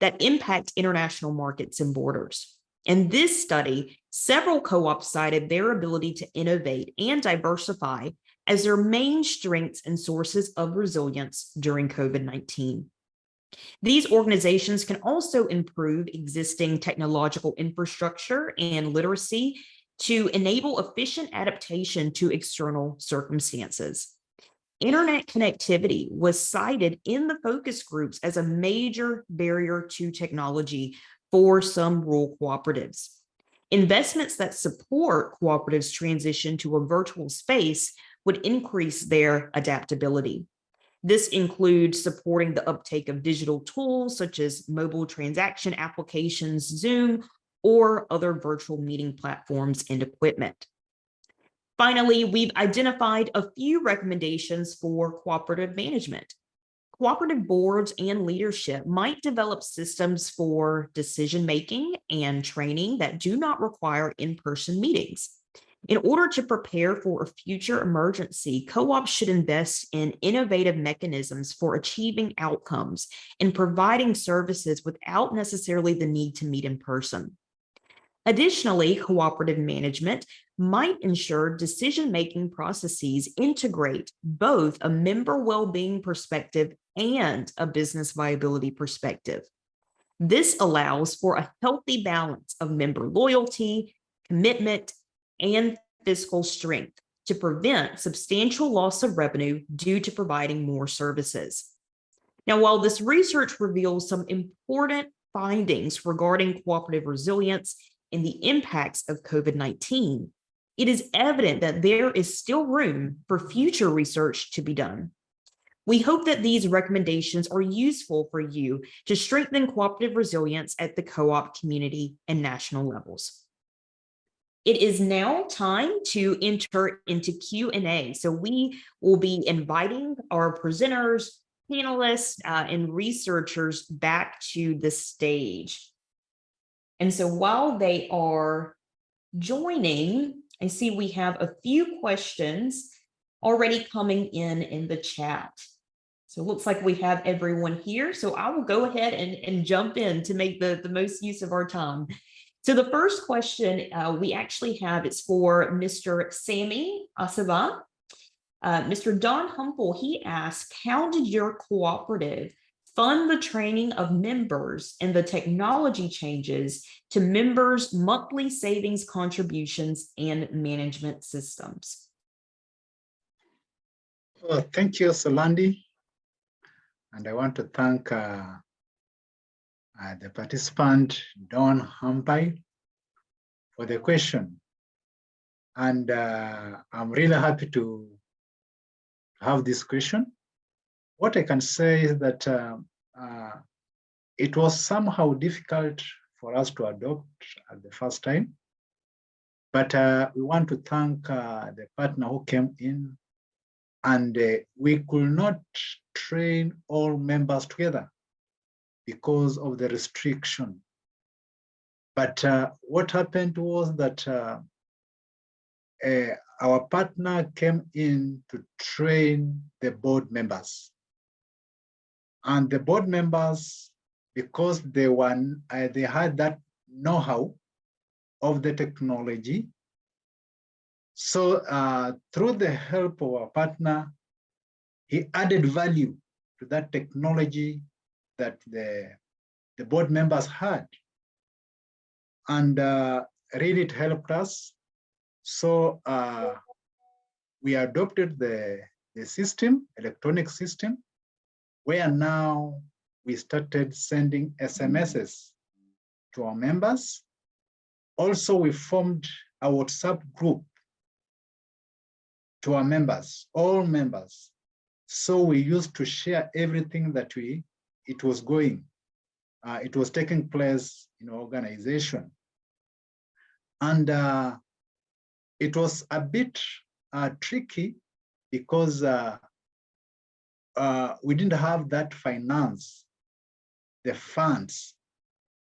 that impact international markets and borders. In this study, several co-ops cited their ability to innovate and diversify as their main strengths and sources of resilience during COVID-19. These organizations can also improve existing technological infrastructure and literacy to enable efficient adaptation to external circumstances. Internet connectivity was cited in the focus groups as a major barrier to technology for some rural cooperatives. Investments that support cooperatives' transition to a virtual space would increase their adaptability. This includes supporting the uptake of digital tools such as mobile transaction applications, Zoom, or other virtual meeting platforms and equipment. Finally, we've identified a few recommendations for cooperative management. Cooperative boards and leadership might develop systems for decision-making and training that do not require in-person meetings. In order to prepare for a future emergency, co-ops should invest in innovative mechanisms for achieving outcomes and providing services without necessarily the need to meet in person. Additionally, cooperative management might ensure decision-making processes integrate both a member well-being perspective and a business viability perspective. This allows for a healthy balance of member loyalty, commitment, and fiscal strength to prevent substantial loss of revenue due to providing more services. Now, while this research reveals some important findings regarding cooperative resilience and the impacts of COVID-19, it is evident that there is still room for future research to be done. We hope that these recommendations are useful for you to strengthen cooperative resilience at the co-op community and national levels. It is now time to enter into Q&A. So we will be inviting our presenters, panelists, and researchers back to the stage. And so while they are joining, I see we have a few questions already coming in the chat. So it looks like we have everyone here. So I will go ahead and jump in to make the most use of our time. So the first question we actually have is for Mr. Sammy Asava. Mr. Don Humple, he asked, how did your cooperative fund the training of members and the technology changes to members' monthly savings contributions and management systems? Well, thank you, Solandi. And I want to thank the participant, Don Humpai, for the question. And I'm really happy to have this question. What I can say is that it was somehow difficult for us to adopt at the first time, but we want to thank the partner who came in, and we could not train all members together because of the restriction. But what happened was that our partner came in to train the board members. And the board members, because they had that know-how of the technology, so through the help of our partner, he added value to that technology that the board members had. And really it helped us. So we adopted the system, electronic system, where now we started sending SMSs to our members. Also, we formed a WhatsApp group to our members, all members. So we used to share everything that it was taking place in our organization. And it was a bit tricky because we didn't have that finance, the funds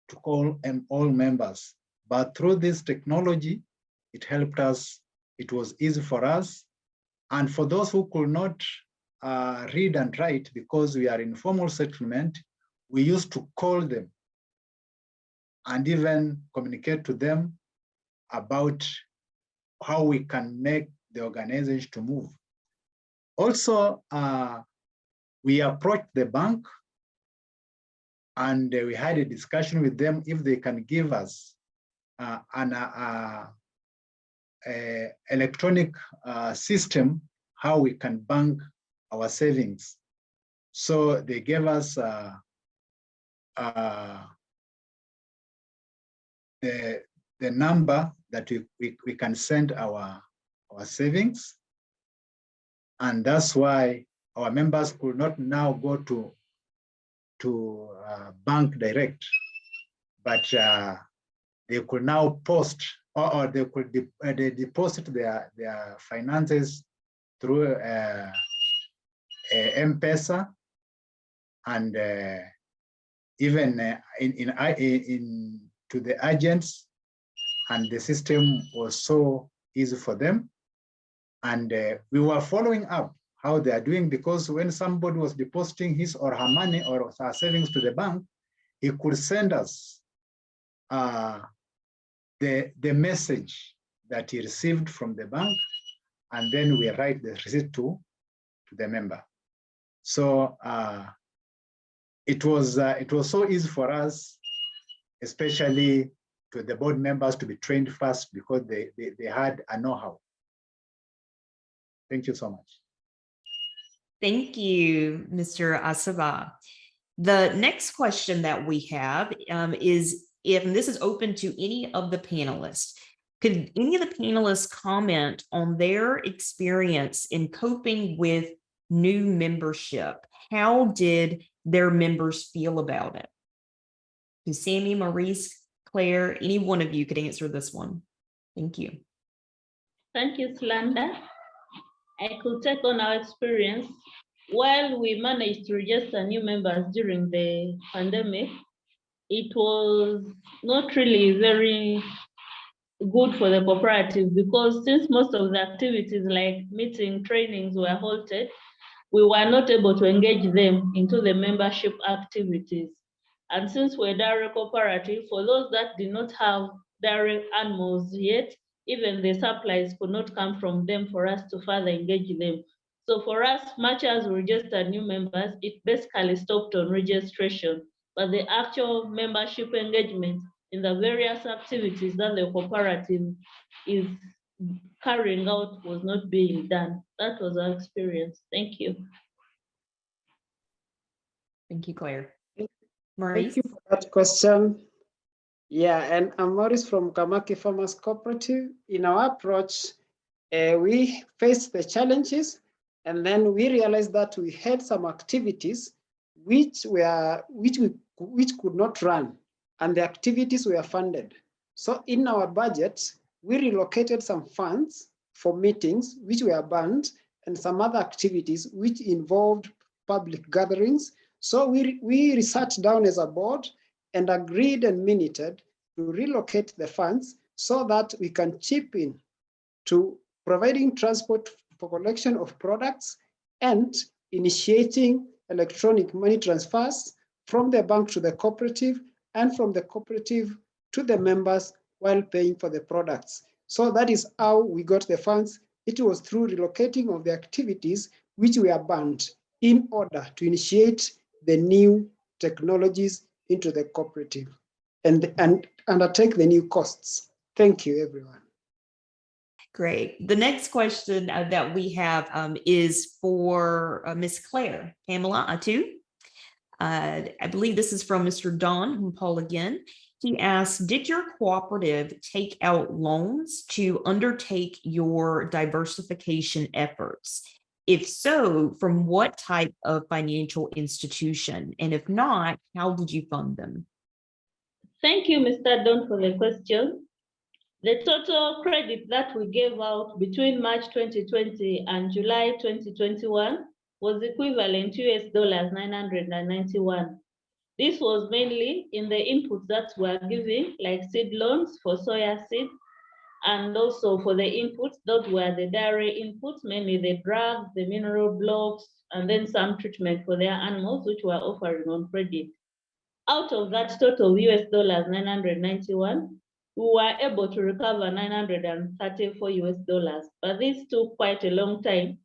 to call all members. But through this technology, it helped us. It was easy for us. And for those who could not read and write, because we are in formal settlement, we used to call them and even communicate to them about how we can make the organization to move. Also, we approached the bank and we had a discussion with them if they can give us an electronic system, how we can bank our savings. So they gave us the the number that we can send our savings. And that's why our members could not now go to bank direct, but they could now post or they could they deposit their finances through M-Pesa, and even in to the agents, and the system was so easy for them. And we were following up how they are doing, because when somebody was depositing his or her money or her savings to the bank, he could send us the message that he received from the bank, and then we write the receipt to the member. So it was so easy for us, especially to the board members, to be trained fast, because they had a know-how. Thank you so much. Thank you, Mr. Asaba. The next question that we have is, and this is open to any of the panelists, could any of the panelists comment on their experience in coping with new membership? How did their members feel about it? So Sammy, Maurice, Claire, any one of you could answer this one. Thank you. Thank you, Slanda. I could take on our experience. While we managed to register new members during the pandemic, it was not really very good for the cooperative, because since most of the activities like meeting, trainings were halted, we were not able to engage them into the membership activities. And since we're direct cooperative, for those that did not have direct animals yet, even the supplies could not come from them for us to further engage them. So for us, much as we registered new members, it basically stopped on registration, but the actual membership engagement in the various activities that the cooperative is carrying out was not being done. That was our experience. Thank you. Thank you, Claire. Thank Maurice? you for that question. Yeah, and I'm Maurice from Kamaki Farmers Cooperative. In our approach, we faced the challenges, and then we realized that we had some activities which could not run, and the activities were funded. So in our budget, we relocated some funds for meetings which were banned, and some other activities which involved public gatherings. So we sat down as a board and agreed and minuted to relocate the funds so that we can chip in to providing transport for collection of products and initiating electronic money transfers from the bank to the cooperative and from the cooperative to the members while paying for the products. So that is how we got the funds. It was through relocating of the activities which were banned in order to initiate the new technologies into the cooperative and undertake the new costs. Thank you, everyone. Great. The next question that we have is for Ms. Claire. Pamela Atu. I believe this is from Mr. Don Humpole again. He asks, did your cooperative take out loans to undertake your diversification efforts? If so, from what type of financial institution? And if not, how did you fund them? Thank you, Mr. Don, for the question. The total credit that we gave out between March 2020 and July 2021 was equivalent to $991. This was mainly in the inputs that were given, like seed loans for soya seeds, and also for the inputs, those were the dairy inputs, mainly the drugs, the mineral blocks, and then some treatment for their animals, which were offering on credit. Out of that total $991, we were able to recover $934, but this took quite a long time.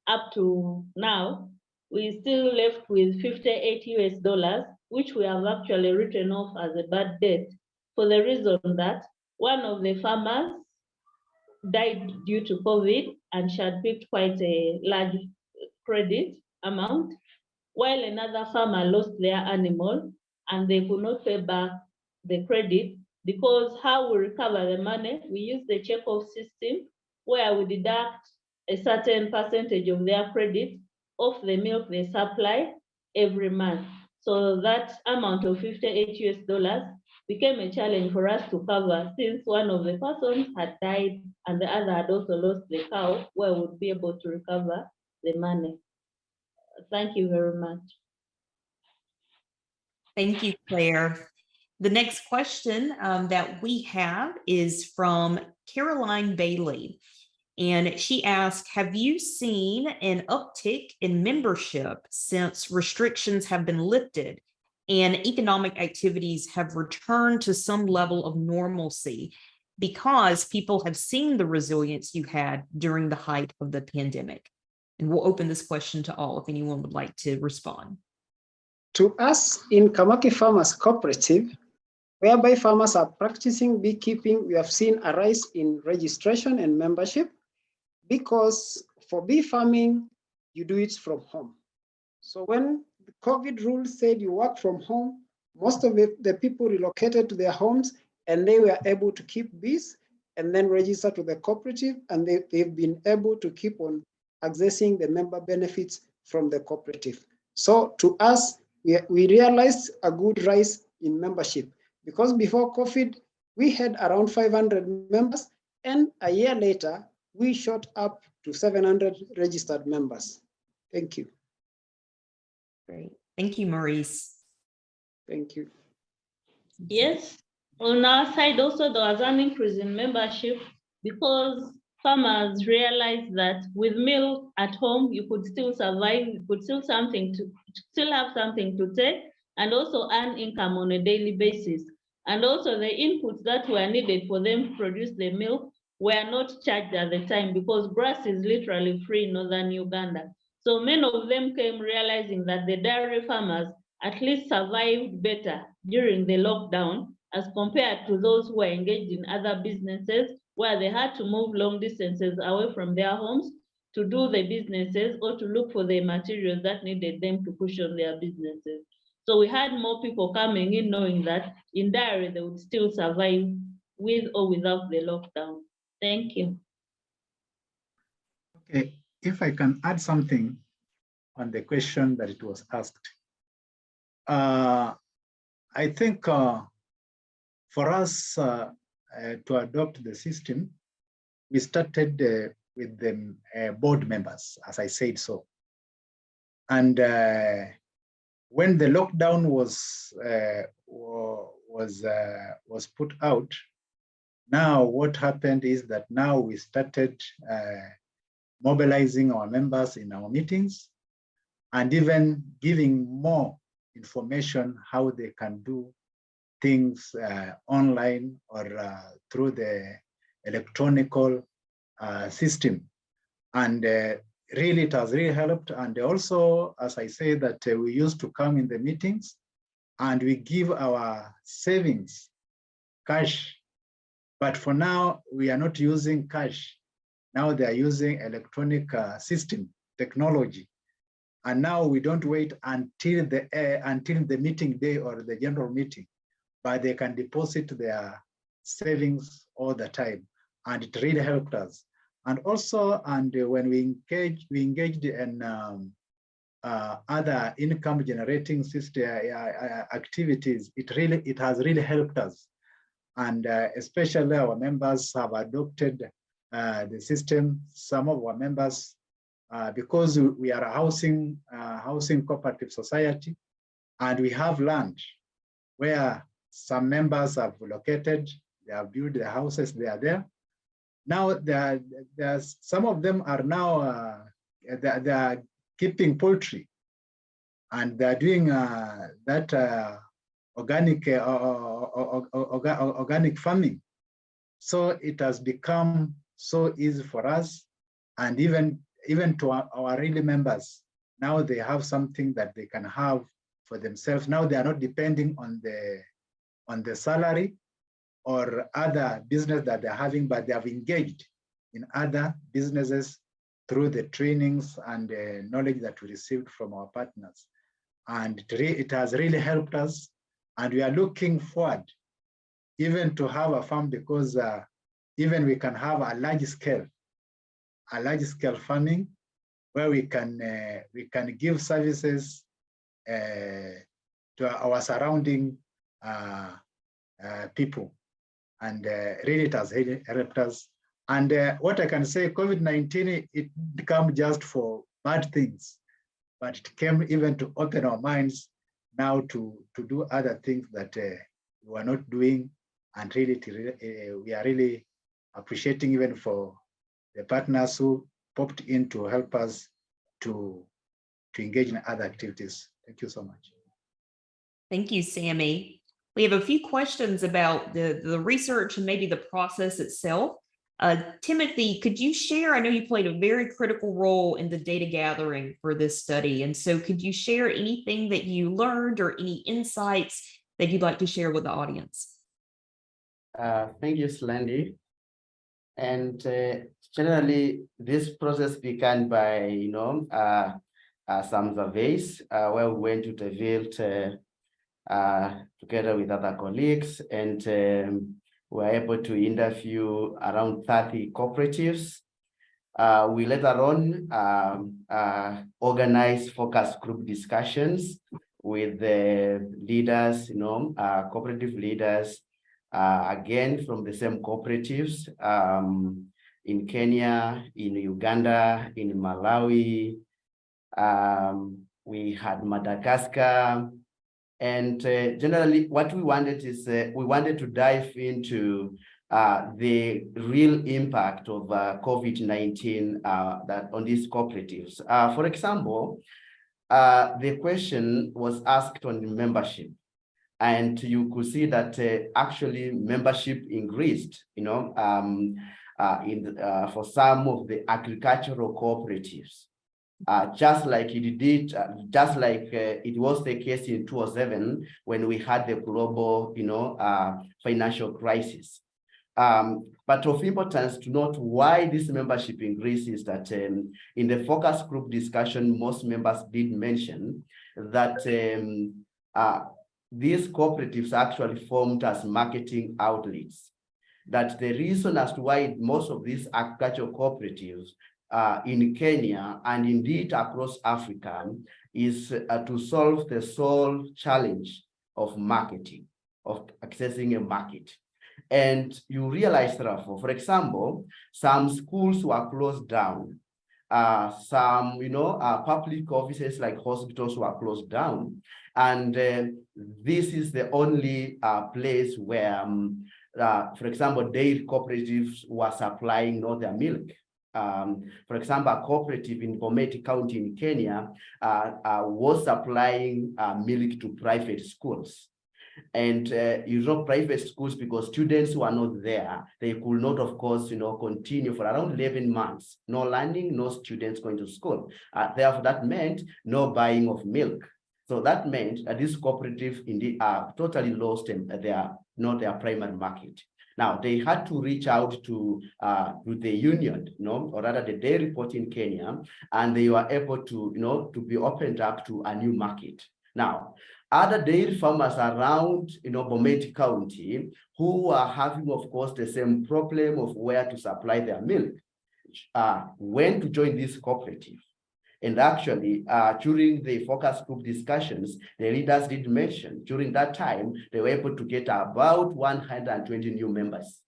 Up to now, we still left with $58, which we have actually written off as a bad debt, for the reason that one of the farmers died due to COVID, and she had picked quite a large credit amount, while another farmer lost their animal and they could not pay back the credit because how we recover the money, we use the check-off system where we deduct a certain percentage of their credit off the milk they supply every month. So that amount of $58 became a challenge for us to cover, since one of the persons had died and the other had also lost the cow, where we would be able to recover the money. Thank you very much. Thank you, Claire. The next question that we have is from Caroline Bailey. And she asked, have you seen an uptick in membership since restrictions have been lifted and economic activities have returned to some level of normalcy because people have seen the resilience you had during the height of the pandemic? And we'll open this question to all if anyone would like to respond. To us in Kamaki Farmers Cooperative, whereby farmers are practicing beekeeping, we have seen a rise in registration and membership, because for bee farming, you do it from home. So when the COVID rules said you work from home, most of the people relocated to their homes and they were able to keep bees and then register to the cooperative, and they've been able to keep on accessing the member benefits from the cooperative. So to us, we realized a good rise in membership, because before COVID, we had around 500 members, and a year later, we shot up to 700 registered members. Thank you. Great. Thank you, Maurice. Thank you. Yes, on our side also, there was an increase in membership because farmers realized that with milk at home, you could still survive, you could still have something to take, and also earn income on a daily basis. And also the inputs that were needed for them to produce the milk were not charged at the time, because grass is literally free in northern Uganda. So many of them came realizing that the dairy farmers at least survived better during the lockdown as compared to those who were engaged in other businesses where they had to move long distances away from their homes to do the businesses or to look for the materials that needed them to push on their businesses. So we had more people coming in knowing that in dairy they would still survive with or without the lockdown. Thank you. Okay, if I can add something on the question that it was asked. I think for us to adopt the system, we started with the board members, as I said so. And when the lockdown was put out, now what happened is that now we started mobilizing our members in our meetings and even giving more information how they can do things online or through the electronical system. And really, it has really helped. And also, as I say, that we used to come in the meetings and we give our savings, cash. But for now, we are not using cash. Now they are using electronic system, technology. And now we don't wait until the meeting day or the general meeting, but they can deposit their savings all the time. And it really helped us. And also, when we engaged in other income generating system activities, it has really helped us. And especially our members have adopted the system. Some of our members, because we are a housing cooperative society, and we have land where some members have located, they have built their houses, they are there. Now, there's some of them are now, they are keeping poultry, and they're doing that organic farming. So it has become so easy for us, and even to our really members, now they have something that they can have for themselves. Now they are not depending on the salary or other business that they're having, but they have engaged in other businesses through the trainings and the knowledge that we received from our partners. And it has really helped us. And we are looking forward even to have a farm, because even we can have a large scale farming where we can give services to our surrounding people, and really it has helped us. And what I can say, COVID-19, it became just for bad things, but it came even to open our minds now to do other things that we were not doing. And really, we are really appreciating even for the partners who popped in to help us to engage in other activities. Thank you so much. Thank you, Sammy. We have a few questions about the research and maybe the process itself. Timothy, could you share, I know you played a very critical role in the data gathering for this study, and so could you share anything that you learned or any insights that you'd like to share with the audience? Thank you, Slandy. And generally, this process began by, some surveys where we went to the field together with other colleagues, and we were able to interview around 30 cooperatives. We later on organized focus group discussions with the leaders, cooperative leaders, again from the same cooperatives in Kenya, in Uganda, in Malawi. We had Madagascar. And generally, what we wanted is we wanted to dive into the real impact of COVID-19 that on these cooperatives. For example, the question was asked on membership, and you could see that actually membership increased, for some of the agricultural cooperatives. Just like it did, it was the case in 2007 when we had the global, financial crisis. But of importance to note why this membership increase is that in the focus group discussion, most members did mention that these cooperatives actually formed as marketing outlets. That the reason as to why most of these agricultural cooperatives in Kenya and indeed across Africa is to solve the sole challenge of marketing, of accessing a market. And you realize, therefore, for example, some schools were closed down. Some, public offices like hospitals were closed down. And this is the only place where, for example, dairy cooperatives were supplying their milk. For example, a cooperative in Bomet County in Kenya was supplying milk to private schools. And private schools, because students who are not there, they could not, of course, continue for around 11 months. No learning, no students going to school. Therefore, that meant no buying of milk. So that meant that this cooperative indeed totally lost their primary market. Now they had to reach out to the union, or rather the dairy port in Kenya, and they were able to, to be opened up to a new market. Now, other dairy farmers around, Bomet County, who are having, of course, the same problem of where to supply their milk, went to join this cooperative. And actually, during the focus group discussions, the leaders did mention during that time, they were able to get about 120 new members.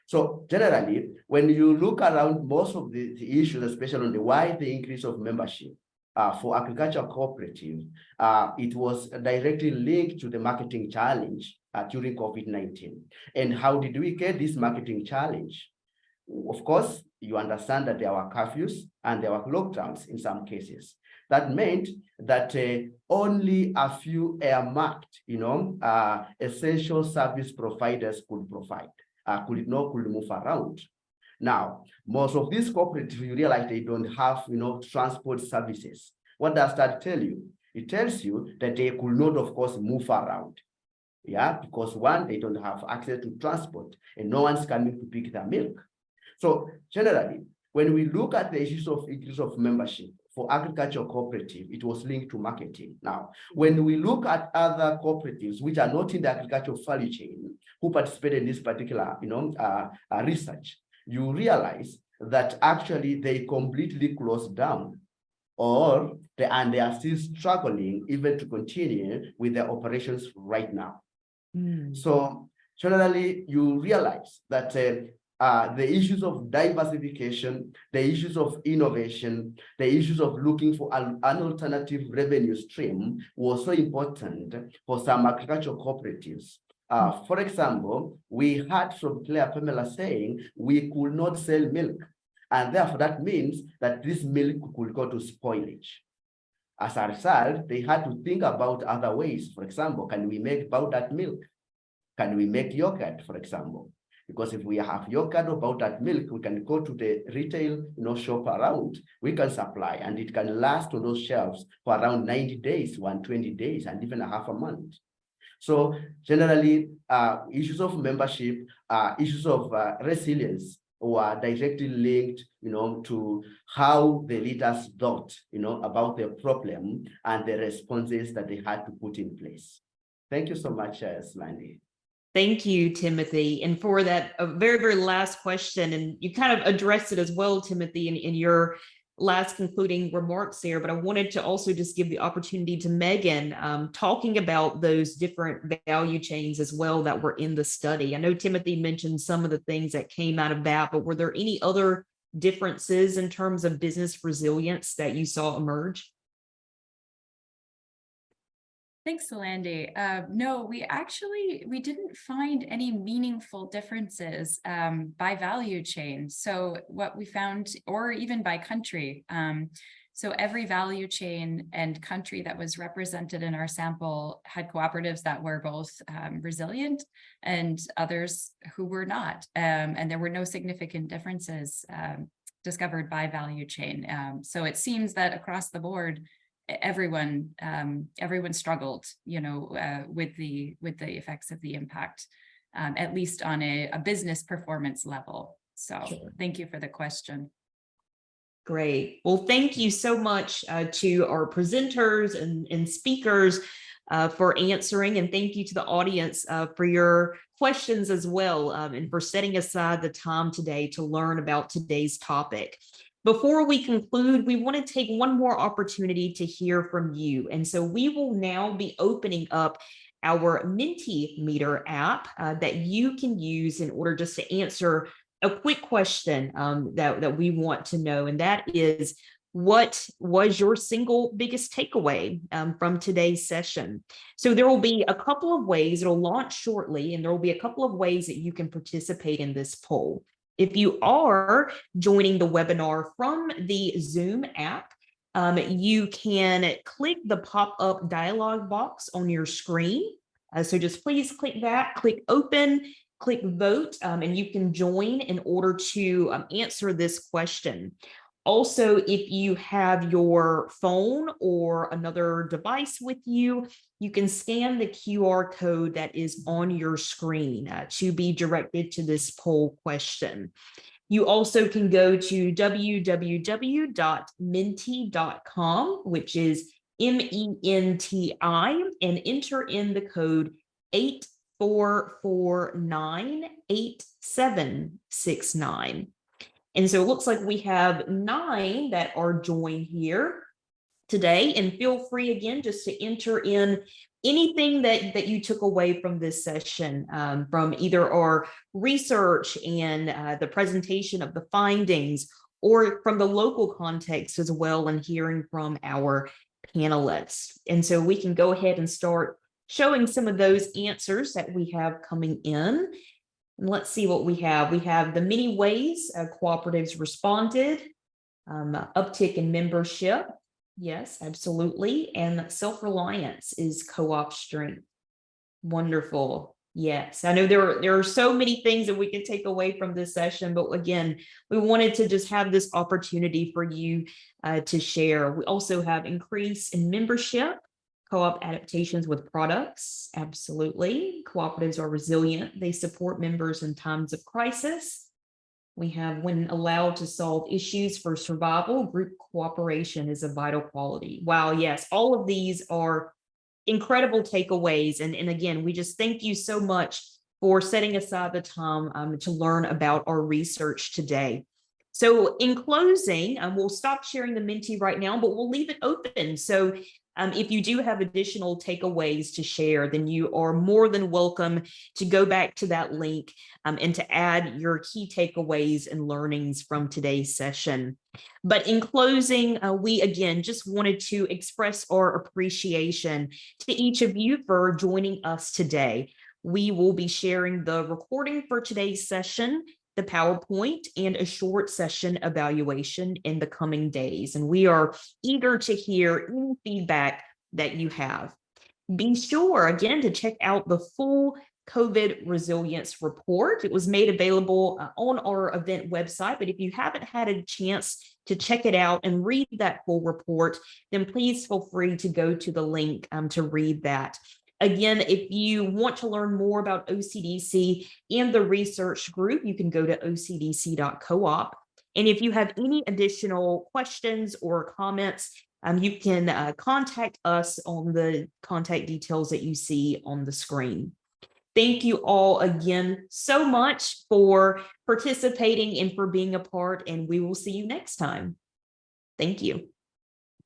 So generally, when you look around most of the issues, especially on the why the increase of membership for agricultural cooperatives, it was directly linked to the marketing challenge during COVID-19. And how did we get this marketing challenge? Of course, you understand that there were curfews and there were lockdowns in some cases. That meant that only a few earmarked, essential service providers could provide, could move around. Now, most of these cooperatives, you realize they don't have, transport services. What does that tell you? It tells you that they could not, of course, move around. Yeah, because one, they don't have access to transport and no one's coming to pick their milk. So generally, when we look at the issues of increase of membership for agricultural cooperative, it was linked to marketing. Now, when we look at other cooperatives which are not in the agricultural value chain, who participated in this particular, research, you realize that actually they completely closed down, or they are still struggling even to continue with their operations right now. So generally, you realize that the issues of diversification, the issues of innovation, the issues of looking for an alternative revenue stream was so important for some agricultural cooperatives. For example, we heard from Claire Pamela saying we could not sell milk, and therefore that means that this milk could go to spoilage. As a result, they had to think about other ways. For example, can we make powdered milk? Can we make yogurt, for example? Because if we have yogurt or powdered milk, we can go to the retail shop around, we can supply, and it can last on those shelves for around 90 days, 120 days, and even a half a month. So generally, issues of membership, issues of resilience were directly linked, to how the leaders thought, about the problem and the responses that they had to put in place. Thank you so much, Slandi. Thank you, Timothy. And for that very, very last question, and you kind of addressed it as well, Timothy, in your last concluding remarks there, but I wanted to also just give the opportunity to Megan, talking about those different value chains as well that were in the study. I know Timothy mentioned some of the things that came out of that, but were there any other differences in terms of business resilience that you saw emerge? Thanks, Solandi. No, we didn't find any meaningful differences by value chain. So what we found, or even by country. So every value chain and country that was represented in our sample had cooperatives that were both resilient and others who were not. And there were no significant differences discovered by value chain. So it seems that across the board, everyone struggled, with the effects of the impact, at least on a business performance level. So sure. Thank you for the question. Great. Well, thank you so much to our presenters and speakers for answering, and thank you to the audience for your questions as well, and for setting aside the time today to learn about today's topic. Before we conclude, we want to take one more opportunity to hear from you. And so we will now be opening up our Mentimeter app that you can use in order just to answer a quick question that we want to know. And that is, what was your single biggest takeaway from today's session? So there will be a couple of ways, it'll launch shortly, and there will be a couple of ways that you can participate in this poll. If you are joining the webinar from the Zoom app, you can click the pop-up dialog box on your screen. So just please click that, click open, click vote, and you can join in order to answer this question. Also, if you have your phone or another device with you, you can scan the QR code that is on your screen to be directed to this poll question. You also can go to www.menti.com, which is MENTI, and enter in the code 84498769. And so it looks like we have 9 that are joined here today, and feel free again just to enter in anything that you took away from this session, from either our research and the presentation of the findings, or from the local context as well, and hearing from our panelists. And so we can go ahead and start showing some of those answers that we have coming in. And let's see what we have. We have the many ways cooperatives responded, uptick in membership. Yes, absolutely. And self-reliance is co-op strength. Wonderful. Yes, I know there are so many things that we can take away from this session, but again, we wanted to just have this opportunity for you to share. We also have increase in membership, co-op adaptations with products. Absolutely. Cooperatives are resilient. They support members in times of crisis. We have, when allowed to solve issues for survival, group cooperation is a vital quality. Wow, yes, all of these are incredible takeaways. And again, we just thank you so much for setting aside the time to learn about our research today. So in closing, we'll stop sharing the Menti right now, but we'll leave it open. So if you do have additional takeaways to share, then you are more than welcome to go back to that link and to add your key takeaways and learnings from today's session. But in closing, we again just wanted to express our appreciation to each of you for joining us today. We will be sharing the recording for today's session, the PowerPoint, and a short session evaluation in the coming days. And we are eager to hear any feedback that you have. Be sure, again, to check out the full COVID resilience report. It was made available on our event website, but if you haven't had a chance to check it out and read that full report, then please feel free to go to the link to read that. Again, if you want to learn more about OCDC and the research group, you can go to ocdc.coop. And if you have any additional questions or comments, you can contact us on the contact details that you see on the screen. Thank you all again so much for participating and for being a part, and we will see you next time. Thank you.